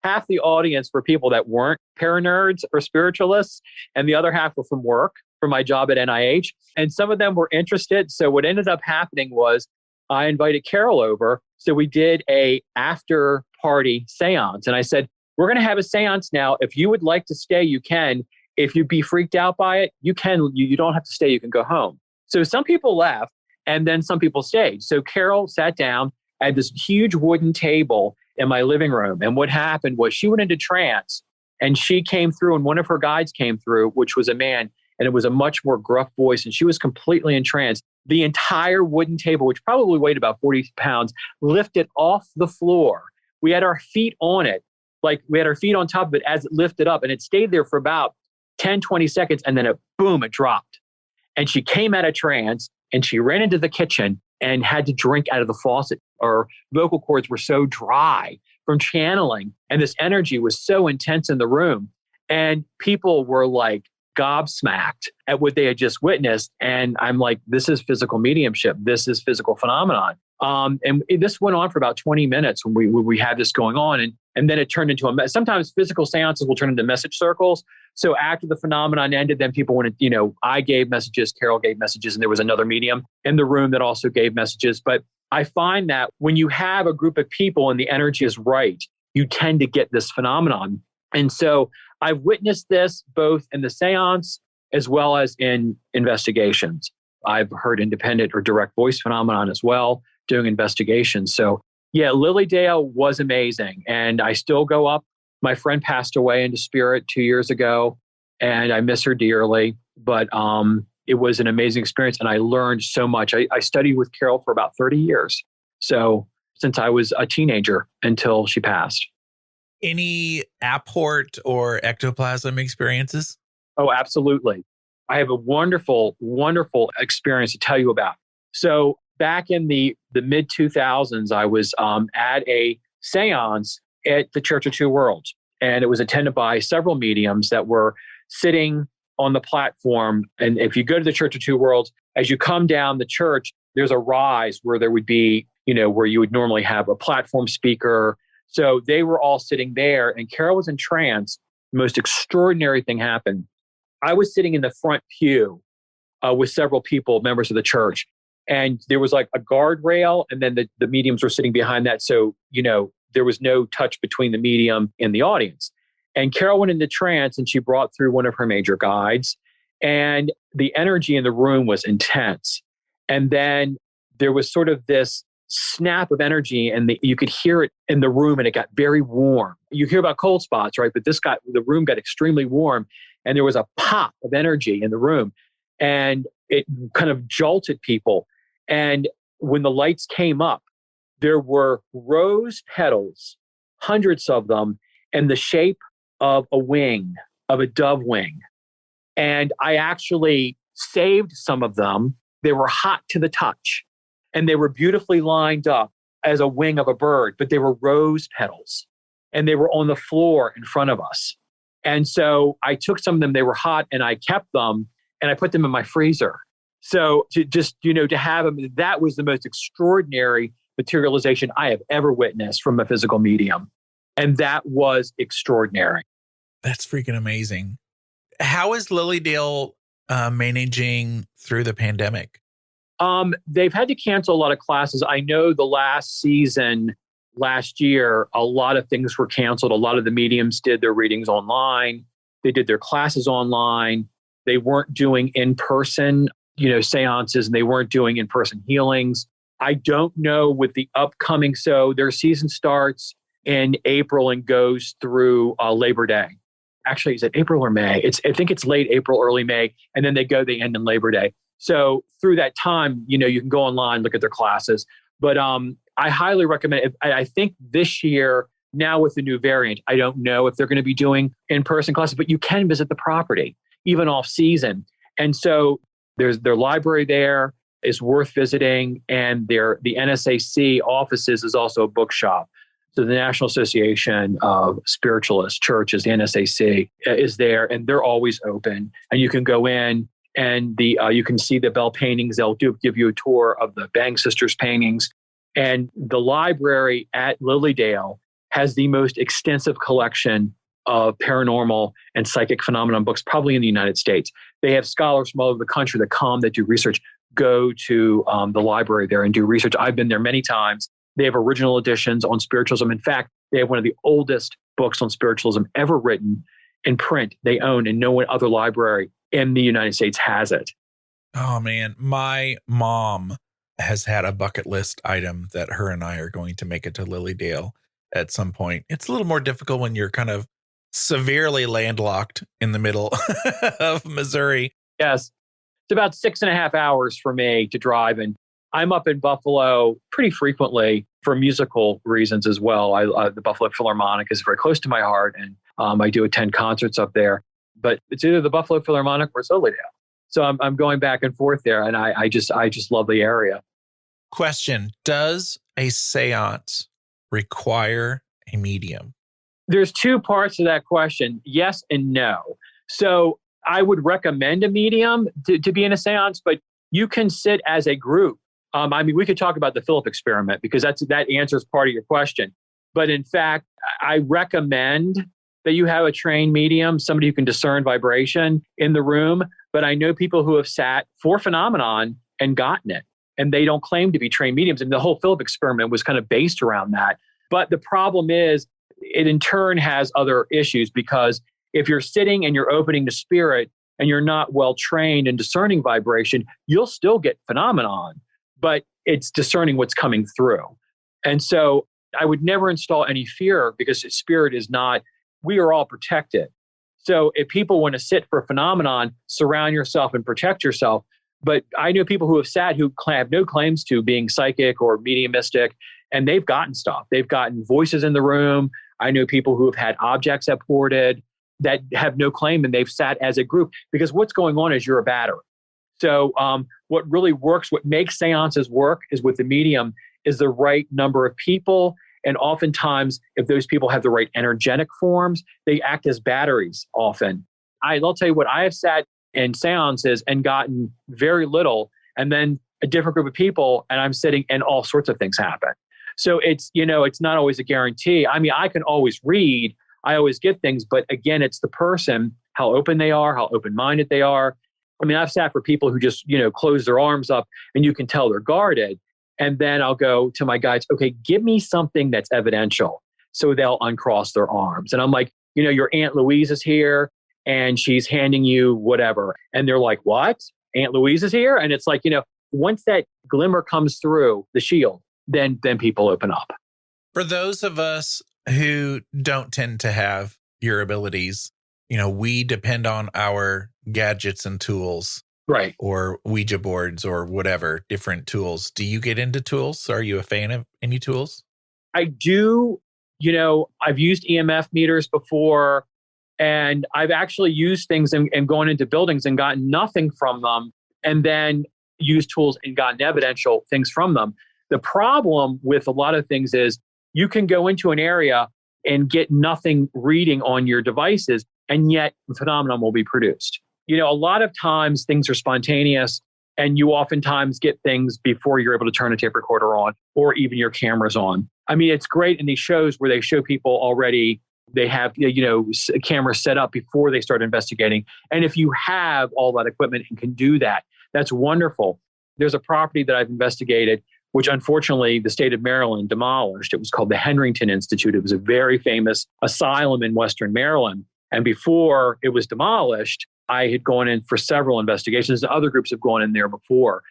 Half the audience were people that weren't paranerds or spiritualists, and the other half were from work, from my job at NIH. And some of them were interested. So what ended up happening was I invited Carol over. So we did a after party seance. And I said, we're going to have a seance now. If you would like to stay, you can. if you'd be freaked out by it, you don't have to stay. You can go home. So some people left and then some people stayed. So Carol sat down at this huge wooden table in my living room. And what happened was she went into trance and she came through, and one of her guides came through, which was a man, and it was a much more gruff voice. And she was completely in trance. The entire wooden table, which probably weighed about 40 pounds, lifted off the floor. We had our feet on it. Like we had our feet on top of it as it lifted up, and it stayed there for about 10, 20 seconds. And then it dropped. And she came out of trance and she ran into the kitchen and had to drink out of the faucet. Her vocal cords were so dry from channeling. And this energy was so intense in the room. And people were like gobsmacked at what they had just witnessed. And I'm like, this is physical mediumship. This is physical phenomenon. And this went on for about 20 minutes when we had this going on. And then it turned into sometimes physical seances will turn into message circles. So after the phenomenon ended, then people wanted, I gave messages, Carol gave messages, and there was another medium in the room that also gave messages. But I find that when you have a group of people and the energy is right, you tend to get this phenomenon. And so I've witnessed this both in the seance as well as in investigations. I've heard independent or direct voice phenomenon as well, doing investigations. So yeah, Lilydale was amazing. And I still go up. My friend passed away into spirit 2 years ago, and I miss her dearly. But it was an amazing experience, and I learned so much. I studied with Carol for about 30 years. So since I was a teenager until she passed. Any apport or ectoplasm experiences? Oh, absolutely. I have a wonderful, wonderful experience to tell you about. So back in the mid 2000s, I was at a seance at the Church of Two Worlds. And it was attended by several mediums that were sitting on the platform. And if you go to the Church of Two Worlds, as you come down the church, there's a rise where there would be, where you would normally have a platform speaker. So they were all sitting there, and Carol was in trance. The most extraordinary thing happened. I was sitting in the front pew with several people, members of the church. And there was like a guardrail, and then the mediums were sitting behind that. So, there was no touch between the medium and the audience. And Carol went into trance, and she brought through one of her major guides. And the energy in the room was intense. And then there was sort of this snap of energy, and you could hear it in the room, and it got very warm. You hear about cold spots, right? But the room got extremely warm, and there was a pop of energy in the room, and it kind of jolted people. And when the lights came up, there were rose petals, hundreds of them, in the shape of a wing, of a dove wing. And I actually saved some of them. They were hot to the touch, and they were beautifully lined up as a wing of a bird, but they were rose petals, and they were on the floor in front of us. And so I took some of them, they were hot, and I kept them, and I put them in my freezer. So to have them, that was the most extraordinary materialization I have ever witnessed from a physical medium. And that was extraordinary. That's freaking amazing. How is Lilydale managing through the pandemic? They've had to cancel a lot of classes. I know the last season, last year, a lot of things were canceled. A lot of the mediums did their readings online. They did their classes online. They weren't doing in-person, seances, and they weren't doing in-person healings. I don't know with the upcoming, so their season starts in April and goes through Labor Day. Actually, is it April or May? I think it's late April, early May, and then they end in Labor Day. So through that time, you can go online, look at their classes. But I highly recommend it. I think this year, now with the new variant, I don't know if they're going to be doing in-person classes, but you can visit the property, even off season. And so there's their library there is worth visiting. And the NSAC offices is also a bookshop. So the National Association of Spiritualist Churches, the NSAC, is there, and they're always open. And you can go in, and you can see the Bell paintings. They'll give you a tour of the Bang Sisters paintings. And the library at Lilydale has the most extensive collection of paranormal and psychic phenomenon books, probably in the United States. They have scholars from all over the country that do research, go to the library there and do research. I've been there many times. They have original editions on spiritualism. In fact, they have one of the oldest books on spiritualism ever written. in print they own, and no other library in the United States has it. Oh, man. My mom has had a bucket list item that her and I are going to make it to Lilydale at some point. It's a little more difficult when you're kind of severely landlocked in the middle of Missouri. Yes. It's about 6.5 hours for me to drive. And I'm up in Buffalo pretty frequently for musical reasons as well. The Buffalo Philharmonic is very close to my heart, and I do attend concerts up there. But it's either the Buffalo Philharmonic or Lilydale. So I'm going back and forth there, and I just love the area. Question: does a seance require a medium? There's two parts to that question, yes and no. So I would recommend a medium to be in a seance, but you can sit as a group. We could talk about the Philip experiment because that answers part of your question. But in fact, I recommend that you have a trained medium, somebody who can discern vibration in the room. But I know people who have sat for phenomenon and gotten it, and they don't claim to be trained mediums. And the whole Philip experiment was kind of based around that. But the problem is, it in turn has other issues, because if you're sitting and you're opening to spirit and you're not well trained in discerning vibration, you'll still get phenomenon, but it's discerning what's coming through. And so I would never install any fear, because spirit is not, we are all protected. So if people want to sit for a phenomenon, surround yourself and protect yourself. But I know people who have sat who have no claims to being psychic or mediumistic, and they've gotten stuff. They've gotten voices in the room. I know people who have had objects apported that have no claim, and they've sat as a group, because what's going on is you're a battery. So what really works, what makes seances work is with the medium is the right number of people. And oftentimes, if those people have the right energetic forms, they act as batteries often. I'll tell you what, I have sat in seances and gotten very little, and then a different group of people, and I'm sitting and all sorts of things happen. So it's not always a guarantee. I mean, I can always read, I always get things, but again, it's the person, how open they are, how open-minded they are. I mean, I've sat for people who just, close their arms up and you can tell they're guarded. And then I'll go to my guides, okay, give me something that's evidential. So they'll uncross their arms. And I'm like, your Aunt Louise is here and she's handing you whatever. And they're like, what? Aunt Louise is here? And it's like, once that glimmer comes through the shield, then people open up. For those of us who don't tend to have your abilities, we depend on our gadgets and tools. Right. Or Ouija boards or whatever, different tools. Do you get into tools? Are you a fan of any tools? I do. I've used EMF meters before, and I've actually used things and gone into buildings and gotten nothing from them, and then used tools and gotten evidential things from them. The problem with a lot of things is you can go into an area and get nothing reading on your devices, and yet the phenomenon will be produced. A lot of times things are spontaneous, and you oftentimes get things before you're able to turn a tape recorder on or even your camera's on. I mean, it's great in these shows where they show people already, they have, cameras set up before they start investigating. And if you have all that equipment and can do that, that's wonderful. There's a property that I've investigated, which unfortunately the state of Maryland demolished. It was called the Henryton Institute. It was a very famous asylum in Western Maryland. And before it was demolished, I had gone in for several investigations. Other groups have gone in there before.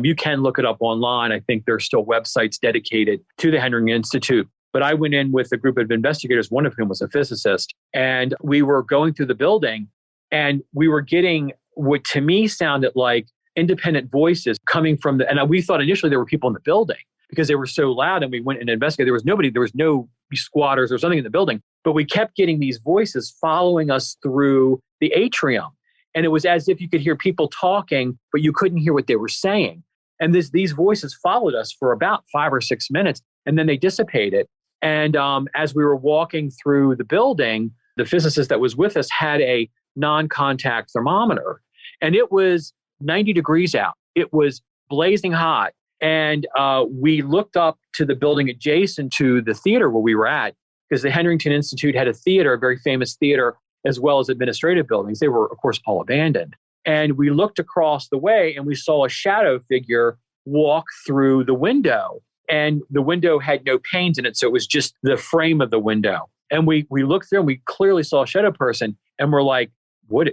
You can look it up online. I think there's still websites dedicated to the Henryton Institute. But I went in with a group of investigators, one of whom was a physicist. And we were going through the building, and we were getting what to me sounded like independent voices coming from and we thought initially there were people in the building because they were so loud, and we went and investigated. There was nobody, there was no squatters or something in the building, but we kept getting these voices following us through the atrium. And it was as if you could hear people talking, but you couldn't hear what they were saying. And these voices followed us for about 5 or 6 minutes, and then they dissipated. And as we were walking through the building, the physicist that was with us had a non-contact thermometer, and it was 90 degrees out. It was blazing hot. And we looked up to the building adjacent to the theater where we were at, because the Henryton Institute had a theater, a very famous theater, as well as administrative buildings. They were, of course, all abandoned. And we looked across the way and we saw a shadow figure walk through the window. And the window had no panes in it, so it was just the frame of the window. And we looked through and we clearly saw a shadow person. And we're like, what,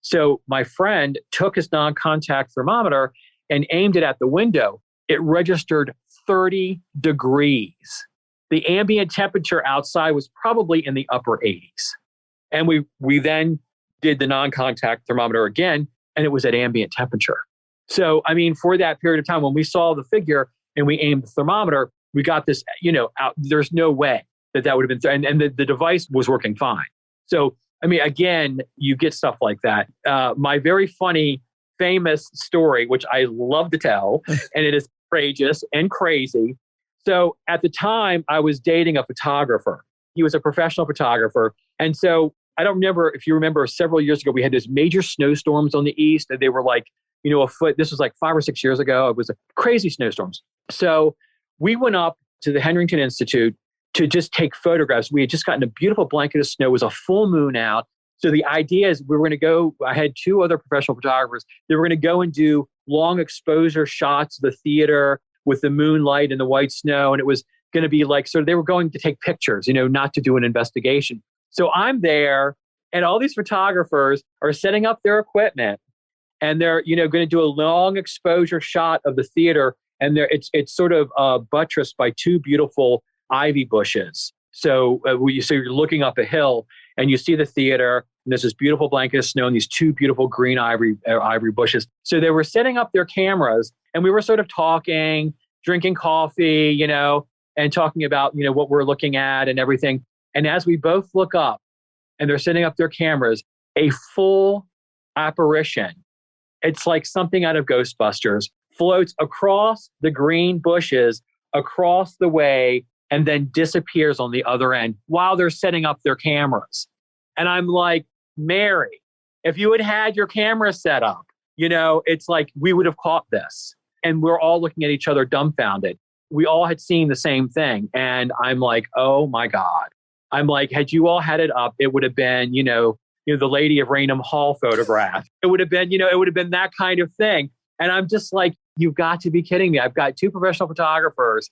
So my friend took his non-contact thermometer and aimed it at the window. It registered 30 degrees. The ambient temperature outside was probably in the upper 80s. And we then did the non-contact thermometer again, and it was at ambient temperature. So, for that period of time, when we saw the figure and we aimed the thermometer, we got this, out. There's no way that would have been, and the device was working fine. So, again, you get stuff like that. My very funny, famous story, which I love to tell, and it is outrageous and crazy. So at the time, I was dating a photographer. He was a professional photographer. And so I don't remember if you remember several years ago, we had those major snowstorms on the east, and they were like, a foot. This was like 5 or 6 years ago. It was a crazy snowstorms. So we went up to the Henryton Institute to just take photographs. We had just gotten a beautiful blanket of snow. It was a full moon out. So the idea is we were going to go, I had 2 other professional photographers. They were going to go and do long exposure shots of the theater with the moonlight and the white snow. And it was going to be like, they were going to take pictures, not to do an investigation. So I'm there, and all these photographers are setting up their equipment, and they're, going to do a long exposure shot of the theater. And it's sort of buttressed by 2 beautiful ivy bushes. So you're looking up a hill and you see the theater, and there's this beautiful blanket of snow and these 2 beautiful green ivory bushes. So they were setting up their cameras, and we were sort of talking, drinking coffee, and talking about, what we're looking at and everything. And as we both look up and they're setting up their cameras, a full apparition, it's like something out of Ghostbusters, floats across the green bushes, across the way, and then disappears on the other end while they're setting up their cameras. And I'm like, Mary, if you had had your camera set up, it's like we would have caught this. And we're all looking at each other dumbfounded. We all had seen the same thing. And I'm like, oh my God. I'm like, had you all had it up, it would have been, the Lady of Raynham Hall photograph. It would have been, it would have been that kind of thing. And I'm just like, you've got to be kidding me. I've got 2 professional photographers,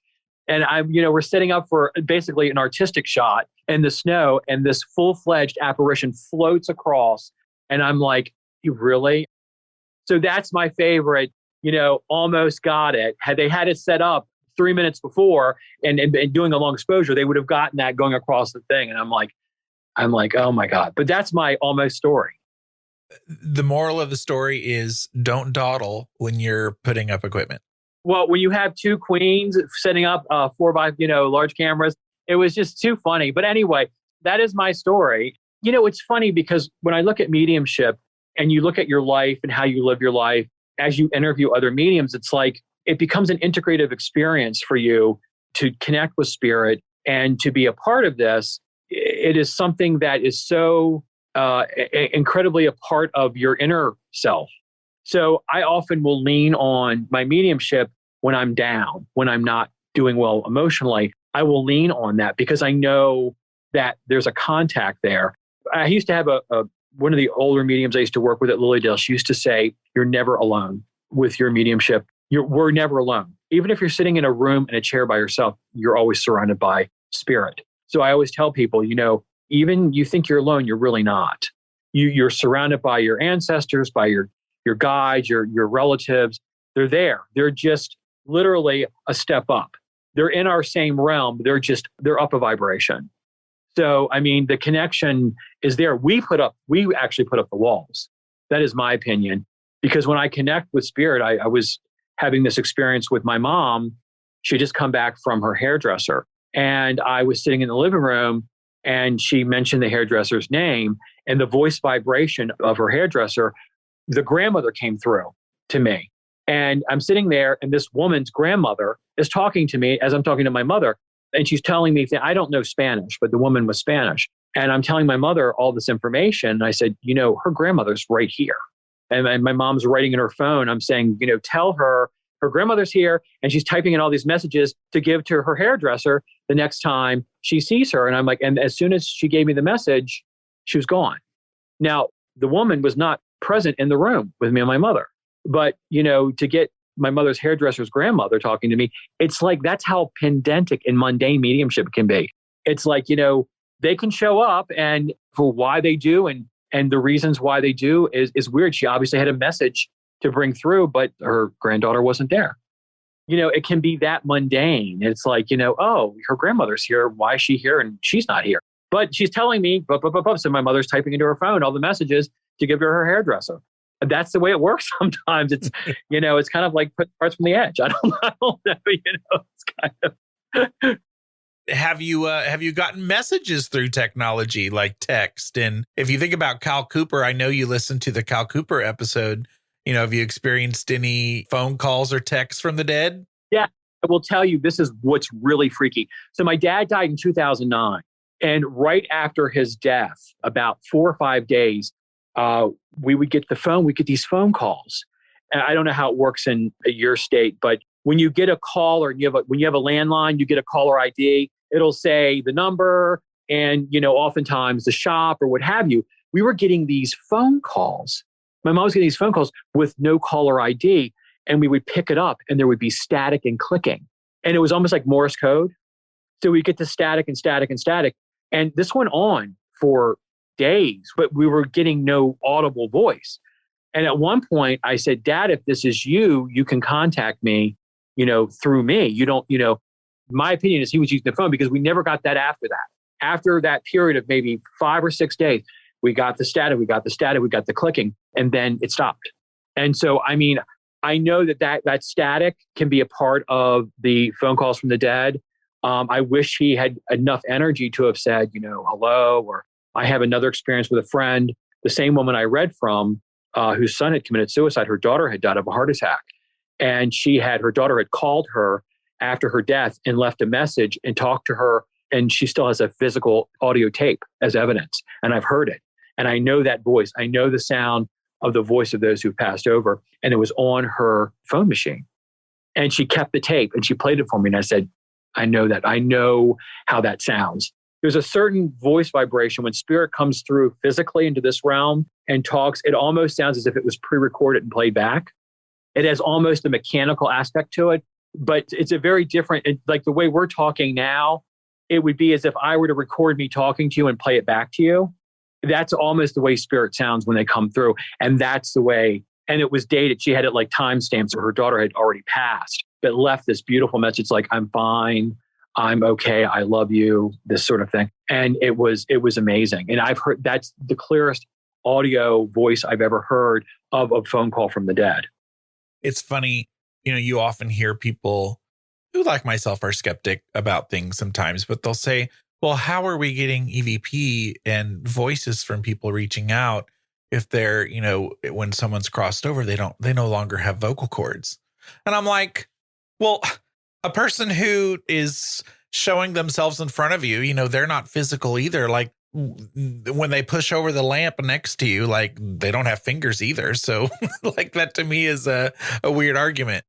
and we're setting up for basically an artistic shot in the snow, and this full-fledged apparition floats across. And I'm like, you really? So that's my favorite, almost got it. Had they had it set up 3 minutes before and doing a long exposure, they would have gotten that going across the thing. And I'm like, oh my God. But that's my almost story. The moral of the story is don't dawdle when you're putting up equipment. Well, when you have 2 queens setting up 4x, large cameras, it was just too funny. But anyway, that is my story. It's funny because when I look at mediumship and you look at your life and how you live your life, as you interview other mediums, it's like it becomes an integrative experience for you to connect with spirit and to be a part of this. It is something that is so incredibly a part of your inner self. So I often will lean on my mediumship when I'm down, when I'm not doing well emotionally. I will lean on that because I know that there's a contact there. I used to have one of the older mediums I used to work with at Lilydale. She used to say, you're never alone with your mediumship. We're never alone. Even if you're sitting in a room in a chair by yourself, you're always surrounded by spirit. So I always tell people, even you think you're alone, you're really not. You're surrounded by your ancestors, by your guides, your relatives. They're there. They're just literally a step up. They're in our same realm. They're up a vibration. So, the connection is there. We actually put up the walls. That is my opinion. Because when I connect with spirit, I was having this experience with my mom. She had just come back from her hairdresser. And I was sitting in the living room, and she mentioned the hairdresser's name, and the voice vibration of her hairdresser, the grandmother came through to me. And I'm sitting there, and this woman's grandmother is talking to me as I'm talking to my mother. And she's telling me, I don't know Spanish, but the woman was Spanish. And I'm telling my mother all this information. And I said, her grandmother's right here. And my mom's writing in her phone. I'm saying, tell her grandmother's here. And she's typing in all these messages to give to her hairdresser the next time she sees her. And I'm like, and as soon as she gave me the message, she was gone. Now, the woman was not present in the room with me and my mother. But, to get my mother's hairdresser's grandmother talking to me, it's like that's how pedantic and mundane mediumship can be. It's like, they can show up and for why they do and And the reasons why they do is weird. She obviously had a message to bring through, but her granddaughter wasn't there. It can be that mundane. It's like, oh, her grandmother's here. Why is she here? And she's not here. But she's telling me, so my mother's typing into her phone all the messages to give to her hairdresser. And that's the way it works sometimes. It's, it's kind of like put parts from the edge. I don't know, it's kind of... Have you gotten messages through technology like text? And if you think about Cal Cooper, I know you listened to the Cal Cooper episode. Have you experienced any phone calls or texts from the dead? Yeah, I will tell you, this is what's really freaky. So my dad died in 2009. And right after his death, about 4 or 5 days, we would get these phone calls. And I don't know how it works in your state, but when you get a call or when you have a landline, you get a caller ID, it'll say the number and, oftentimes the shop or what have you. We were getting these phone calls. My mom was getting these phone calls with no caller ID, and we would pick it up and there would be static and clicking. And it was almost like Morse code. So we get the static and static and static. And this went on for days, but we were getting no audible voice. And at one point I said, Dad, if this is you, you can contact me, through me. You don't, my opinion is he was using the phone because we never got that after that. After that period of maybe 5 or 6 days, we got the static, we got the clicking, and then it stopped. And so, I know that static can be a part of the phone calls from the dead. I wish he had enough energy to have said, hello, or I have another experience with a friend, the same woman I read from, whose son had committed suicide. Her daughter had died of a heart attack. And her daughter had called her after her death and left a message and talked to her. And she still has a physical audio tape as evidence. And I've heard it. And I know that voice. I know the sound of the voice of those who passed over. And it was on her phone machine. And she kept the tape and she played it for me. And I said, I know that. I know how that sounds. There's a certain voice vibration when spirit comes through physically into this realm and talks. It almost sounds as if it was pre-recorded and played back. It has almost a mechanical aspect to it, but it's a very different, like the way we're talking now, it would be as if I were to record me talking to you and play it back to you. That's almost the way spirit sounds when they come through. And that's the way, and it was dated. She had it like timestamps, or her daughter had already passed, but left this beautiful message like, I'm fine, I'm okay, I love you, this sort of thing. And it was amazing. And I've heard, that's the clearest audio voice I've ever heard of a phone call from the dead. It's funny, you often hear people who, like myself, are skeptic about things sometimes, but they'll say, well, how are we getting EVP and voices from people reaching out if they're, when someone's crossed over, they no longer have vocal cords? And I'm like, well, a person who is showing themselves in front of you, they're not physical either. Like when they push over the lamp next to you, like they don't have fingers either. So like that to me is a weird argument.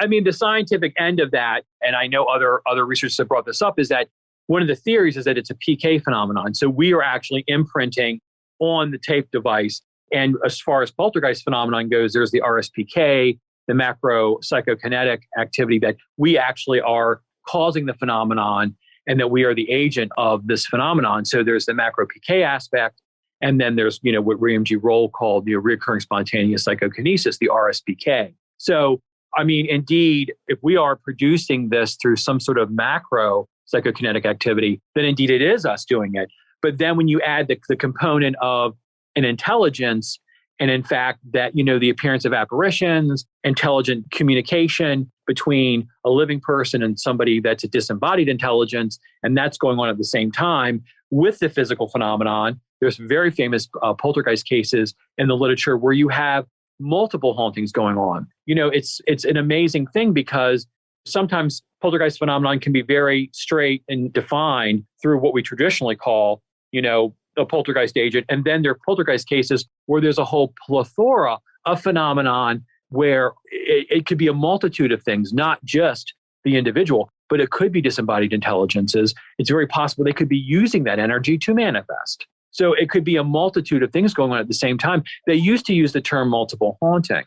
The scientific end of that, and I know other researchers have brought this up, is that one of the theories is that it's a PK phenomenon. So we are actually imprinting on the tape device. And as far as poltergeist phenomenon goes, there's the RSPK, the macro psychokinetic activity, that we actually are causing the phenomenon and that we are the agent of this phenomenon. So there's the macro PK aspect. And then there's, what William G. Roll called the recurring spontaneous psychokinesis, the RSPK. So, indeed, if we are producing this through some sort of macro psychokinetic activity, then indeed it is us doing it. But then when you add the component of an intelligence, and in fact that, the appearance of apparitions, intelligent communication between a living person and somebody that's a disembodied intelligence, and that's going on at the same time with the physical phenomenon. There's very famous poltergeist cases in the literature where you have multiple hauntings going on. It's an amazing thing because sometimes poltergeist phenomenon can be very straight and defined through what we traditionally call, a poltergeist agent. And then there are poltergeist cases where there's a whole plethora of phenomenon where it could be a multitude of things, not just the individual, but it could be disembodied intelligences. It's very possible they could be using that energy to manifest. So it could be a multitude of things going on at the same time. They used to use the term multiple haunting.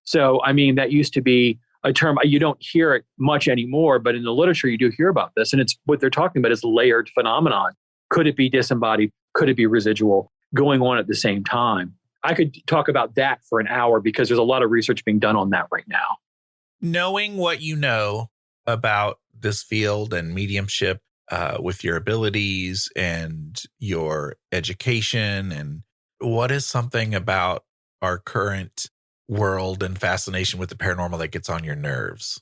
So, that used to be a term, you don't hear it much anymore, but in the literature you do hear about this. And it's what they're talking about is layered phenomenon. Could it be disembodied? Could it be residual? going on at the same time. I could talk about that for an hour because there's a lot of research being done on that right now. Knowing what you know about this field and mediumship, with your abilities and your education, and what is something about our current world and fascination with the paranormal that gets on your nerves?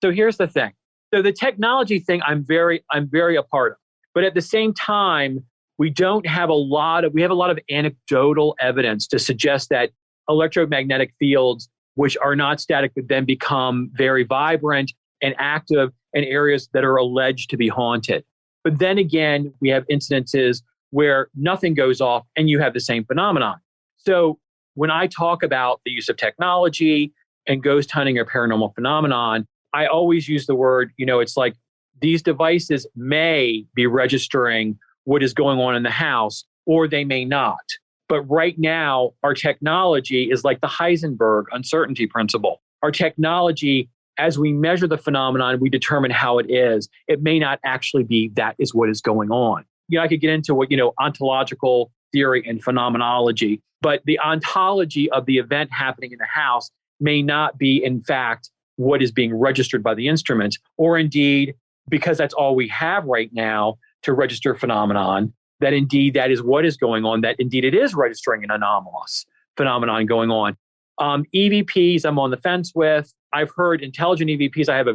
So here's the thing. So the technology thing, I'm very a part of. But at the same time, we have a lot of anecdotal evidence to suggest that electromagnetic fields, which are not static, but then become very vibrant and active in areas that are alleged to be haunted. But then again, we have incidences where nothing goes off and you have the same phenomenon. So when I talk about the use of technology and ghost hunting or paranormal phenomenon, I always use the word, it's like these devices may be registering what is going on in the house, or they may not. But right now, our technology is like the Heisenberg uncertainty principle. Our technology, as we measure the phenomenon, we determine how it is. It may not actually be that is what is going on. I could get into what, ontological theory and phenomenology, but the ontology of the event happening in the house may not be, in fact, what is being registered by the instruments, or indeed, because that's all we have right now to register phenomenon, that indeed that is what is going on, that indeed it is registering an anomalous phenomenon going on. EVPs, I'm on the fence with. I've heard intelligent EVPs. I have a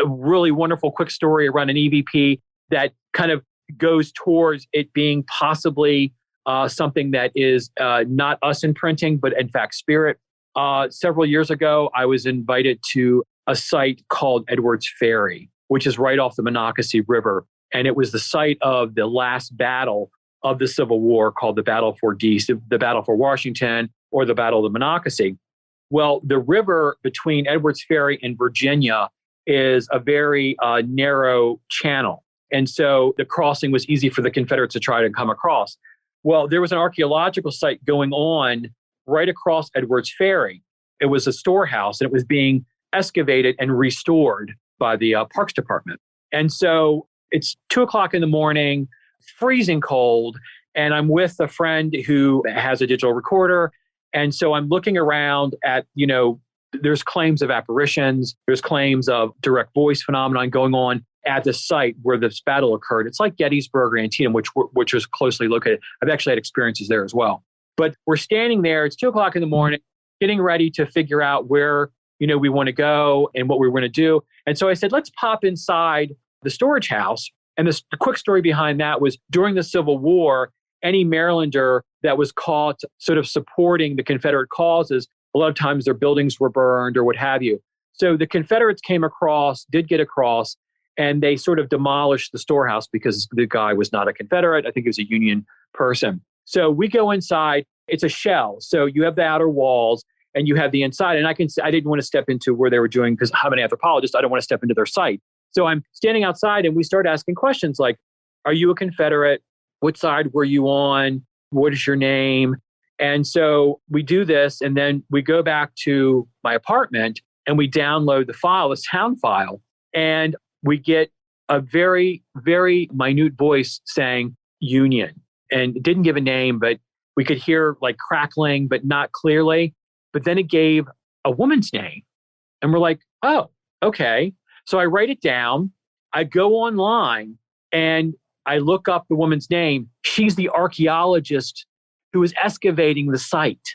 really wonderful quick story around an EVP that kind of goes towards it being possibly something that is not us imprinting, but in fact spirit. Several years ago, I was invited to a site called Edwards Ferry, which is right off the Monocacy River. And it was the site of the last battle of the Civil War, called the Battle for Washington, or the Battle of the Monocacy. Well, the river between Edwards Ferry and Virginia is a very narrow channel. And so the crossing was easy for the Confederates to try to come across. Well, there was an archaeological site going on right across Edwards Ferry. It was a storehouse, and it was being excavated and restored by the Parks Department. And so it's 2:00 in the morning, freezing cold, and I'm with a friend who has a digital recorder. And so I'm looking around at, there's claims of apparitions, there's claims of direct voice phenomenon going on at the site where this battle occurred. It's like Gettysburg or Antietam, which was closely located. I've actually had experiences there as well. But we're standing there, it's 2:00 in the morning, getting ready to figure out where, we want to go and what we want to do. And so I said, let's pop inside the storage house. And the quick story behind that was, during the Civil War, any Marylander that was caught sort of supporting the Confederate causes, a lot of times their buildings were burned or what have you. So the Confederates did get across, and they sort of demolished the storehouse because the guy was not a Confederate. I think he was a Union person. So we go inside. It's a shell. So you have the outer walls and you have the inside. And I didn't want to step into where they were doing, because I'm an anthropologist. I don't want to step into their site. So I'm standing outside, and we start asking questions like, are you a Confederate? What side were you on? What is your name? And so we do this, and then we go back to my apartment and we download the sound file, and we get a very, very minute voice saying Union. And it didn't give a name, but we could hear like crackling, but not clearly. But then it gave a woman's name. And we're like, oh, okay. So I write it down. I go online and I look up the woman's name. She's the archaeologist who was excavating the site.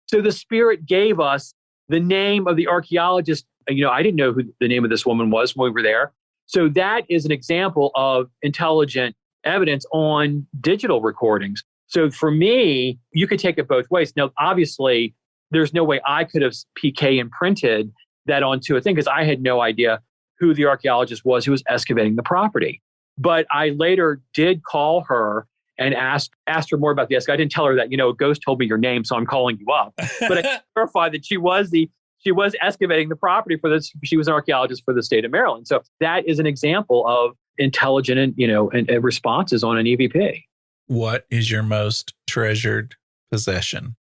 So the spirit gave us the name of the archaeologist. I didn't know who the name of this woman was when we were there. So that is an example of intelligent evidence on digital recordings. So for me, you could take it both ways. Now, obviously, there's no way I could have PK imprinted that onto a thing, because I had no idea who the archaeologist was who was excavating the property. But I later did call her and asked her more about the excavation. I didn't tell her that, a ghost told me your name, so I'm calling you up. But I clarified that she was excavating the property for this. She was an archaeologist for the state of Maryland. So that is an example of intelligent and responses on an EVP. What is your most treasured possession?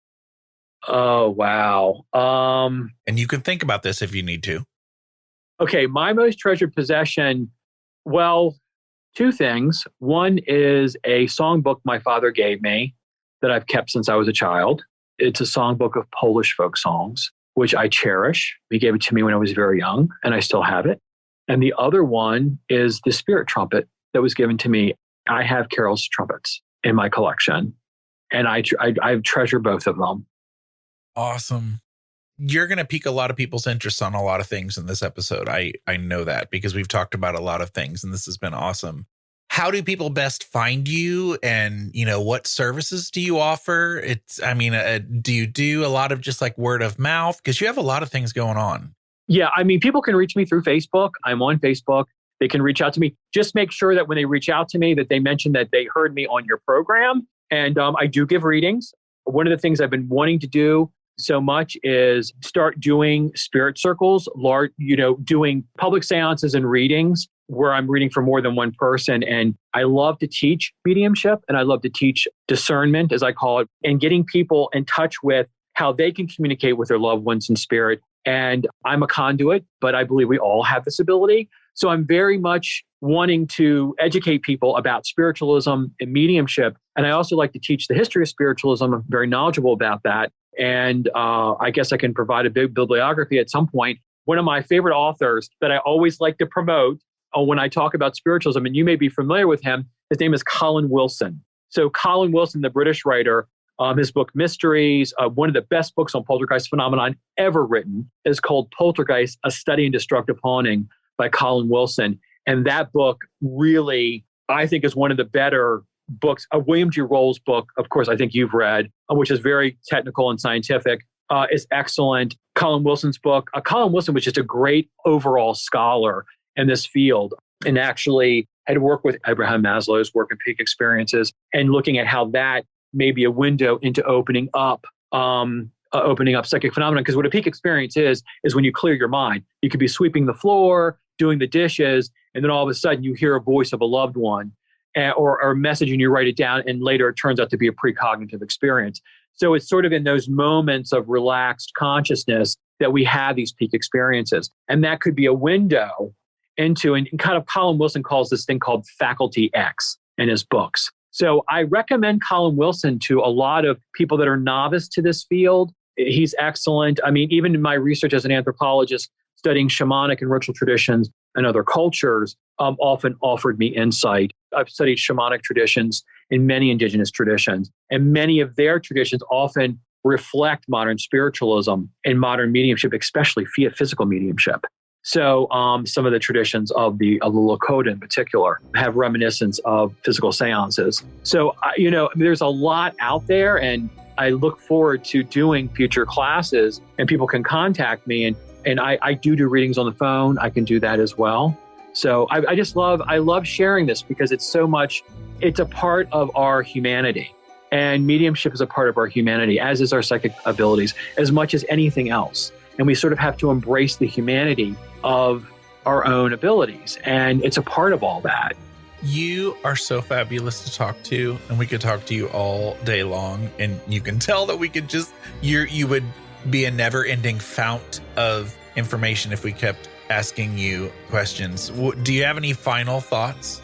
Oh, wow. And you can think about this if you need to. Okay, my most treasured possession, well, two things. One is a songbook my father gave me that I've kept since I was a child. It's a songbook of Polish folk songs, which I cherish. He gave it to me when I was very young, and I still have it. And the other one is the spirit trumpet that was given to me. I have Carol's trumpets in my collection, and I treasure both of them. Awesome. You're going to pique a lot of people's interest on a lot of things in this episode. I know that because we've talked about a lot of things, and this has been awesome. How do people best find you, and, what services do you offer? Do you do a lot of just like word of mouth? Because you have a lot of things going on. Yeah. People can reach me through Facebook. I'm on Facebook. They can reach out to me. Just make sure that when they reach out to me that they mention that they heard me on your program. And I do give readings. One of the things I've been wanting to do so much is start doing spirit circles, doing public seances and readings where I'm reading for more than one person. And I love to teach mediumship, and I love to teach discernment, as I call it, and getting people in touch with how they can communicate with their loved ones in spirit. And I'm a conduit, but I believe we all have this ability. So I'm very much wanting to educate people about spiritualism and mediumship. And I also like to teach the history of spiritualism. I'm very knowledgeable about that. And I guess I can provide a big bibliography at some point. One of my favorite authors that I always like to promote when I talk about spiritualism, and you may be familiar with him, his name is Colin Wilson. So Colin Wilson, the British writer, his book Mysteries, one of the best books on poltergeist phenomenon ever written, is called Poltergeist, A Study in Destructive Haunting by Colin Wilson. And that book really, I think, is one of the better books. William G. Roll's book, of course, I think you've read, which is very technical and scientific, is excellent. Colin Wilson's book. Colin Wilson was just a great overall scholar in this field, and actually had worked with Abraham Maslow's work in peak experiences and looking at how that may be a window into opening up psychic phenomena. Because what a peak experience is when you clear your mind. You could be sweeping the floor, doing the dishes, and then all of a sudden you hear a voice of a loved one or a message, and you write it down, and later it turns out to be a precognitive experience. So it's sort of in those moments of relaxed consciousness that we have these peak experiences. And that could be a window into, and kind of Colin Wilson calls this thing called Faculty X in his books. So I recommend Colin Wilson to a lot of people that are novice to this field. He's excellent. Even in my research as an anthropologist, studying shamanic and ritual traditions and other cultures, often offered me insight. I've studied shamanic traditions in many indigenous traditions, and many of their traditions often reflect modern spiritualism and modern mediumship, especially physical mediumship. So some of the traditions of the Lakota in particular have reminiscence of physical seances. So, there's a lot out there, and I look forward to doing future classes, and people can contact me, and I do readings on the phone. I can do that as well. So I love sharing this because it's a part of our humanity, and mediumship is a part of our humanity, as is our psychic abilities, as much as anything else. And we sort of have to embrace the humanity of our own abilities. And it's a part of all that. You are so fabulous to talk to, and we could talk to you all day long. And you can tell that we could you would be a never ending fount of information if we kept asking you questions. Do you have any final thoughts?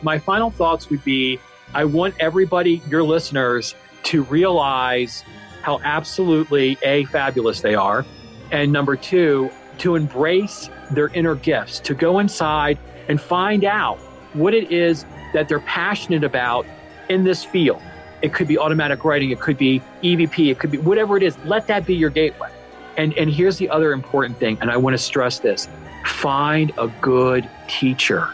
My final thoughts would be, I want everybody, your listeners, to realize how absolutely fabulous they are. And number two, to embrace their inner gifts, to go inside and find out what it is that they're passionate about in this field. It could be automatic writing, it could be EVP, it could be whatever it is. Let that be your gateway. And here's the other important thing, and I want to stress this. Find a good teacher,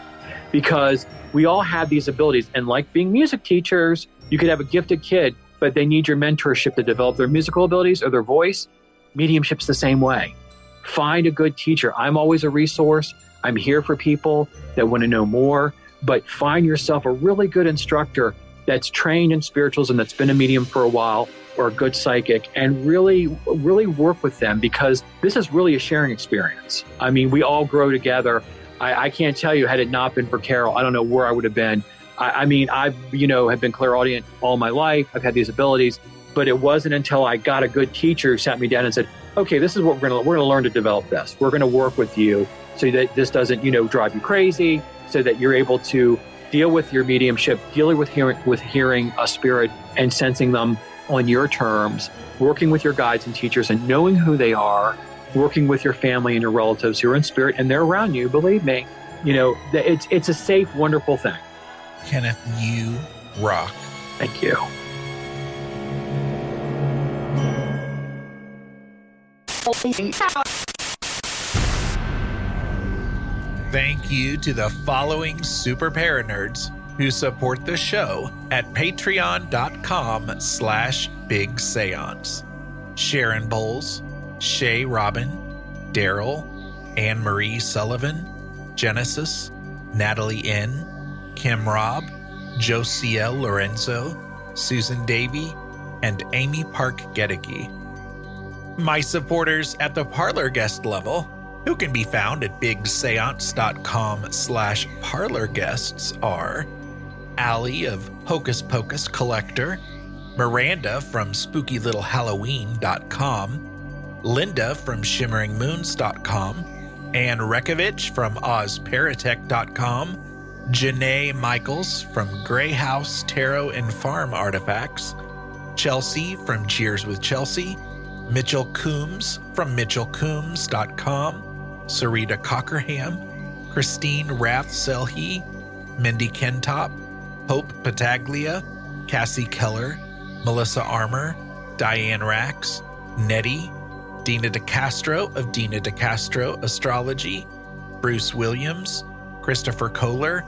because we all have these abilities. And like being music teachers, you could have a gifted kid, but they need your mentorship to develop their musical abilities or their voice. Mediumship's the same way. Find a good teacher. I'm always a resource. I'm here for people that want to know more, but find yourself a really good instructor that's trained in spiritualism, that's been a medium for a while, or a good psychic, and really work with them, because this is really a sharing experience. We all grow together. I can't tell you, had it not been for Carol, I don't know where I would have been. I've been clairaudient all my life. I've had these abilities, but it wasn't until I got a good teacher who sat me down and said, okay, this is what we're going to learn to develop this. We're going to work with you so that this doesn't, drive you crazy, so that you're able to deal with your mediumship, dealing with hearing a spirit and sensing them on your terms, working with your guides and teachers and knowing who they are, working with your family and your relatives who are in spirit and they're around you, believe me, it's a safe, wonderful thing. Kenneth, you rock. Thank you. Thank you to the following super paranerds who support the show at patreon.com/Big Seance. Sharon Bowles, Shay Robin, Daryl, Anne-Marie Sullivan, Genesis, Natalie N., Kim Robb, Josiel Lorenzo, Susan Davey, and Amy Park Gedicke. My supporters at the Parlor guest level, who can be found at bigseance.com/Parlor guests, are Allie of Hocus Pocus Collector, Miranda from SpookyLittleHalloween.com, Linda from ShimmeringMoons.com, Ann Rekovich from OzParatech.com, Janae Michaels from Grey House Tarot and Farm Artifacts, Chelsea from Cheers with Chelsea, Mitchell Coombs from MitchellCoombs.com, Sarita Cockerham, Christine Rath-Selhe, Mindy Kentop, Hope Pataglia, Cassie Keller, Melissa Armour, Diane Rax, Nettie, Dina DeCastro of Dina DeCastro Astrology, Bruce Williams, Christopher Kohler,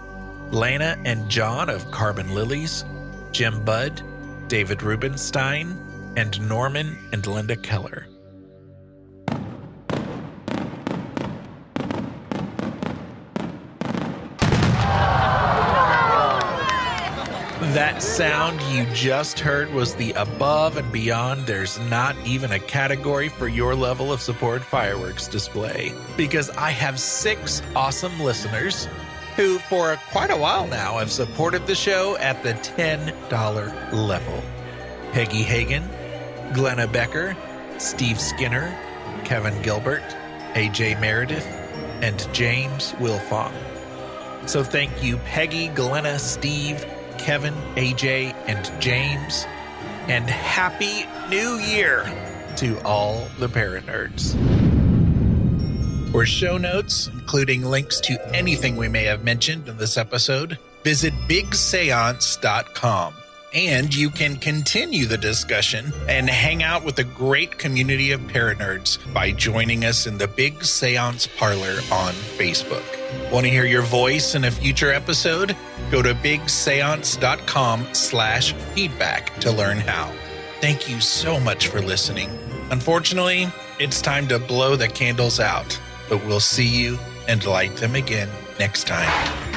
Lana and John of Carbon Lilies, Jim Budd, David Rubenstein, and Norman and Linda Keller. That sound you just heard was the above and beyond. There's not even a category for your level of support fireworks display, because I have 6 awesome listeners who for quite a while now have supported the show at the $10 level. Peggy Hagan, Glenna Becker, Steve Skinner, Kevin Gilbert, AJ Meredith, and James Wilfong. So thank you, Peggy, Glenna, Steve, Kevin, AJ, and James, and Happy New Year to all the paranerds. For show notes, including links to anything we may have mentioned in this episode, visit bigseance.com. And you can continue the discussion and hang out with a great community of paranerds by joining us in the Big Seance Parlor on Facebook. Want to hear your voice in a future episode? Go to bigseance.com/feedback to learn how. Thank you so much for listening. Unfortunately, it's time to blow the candles out, but we'll see you and light them again next time.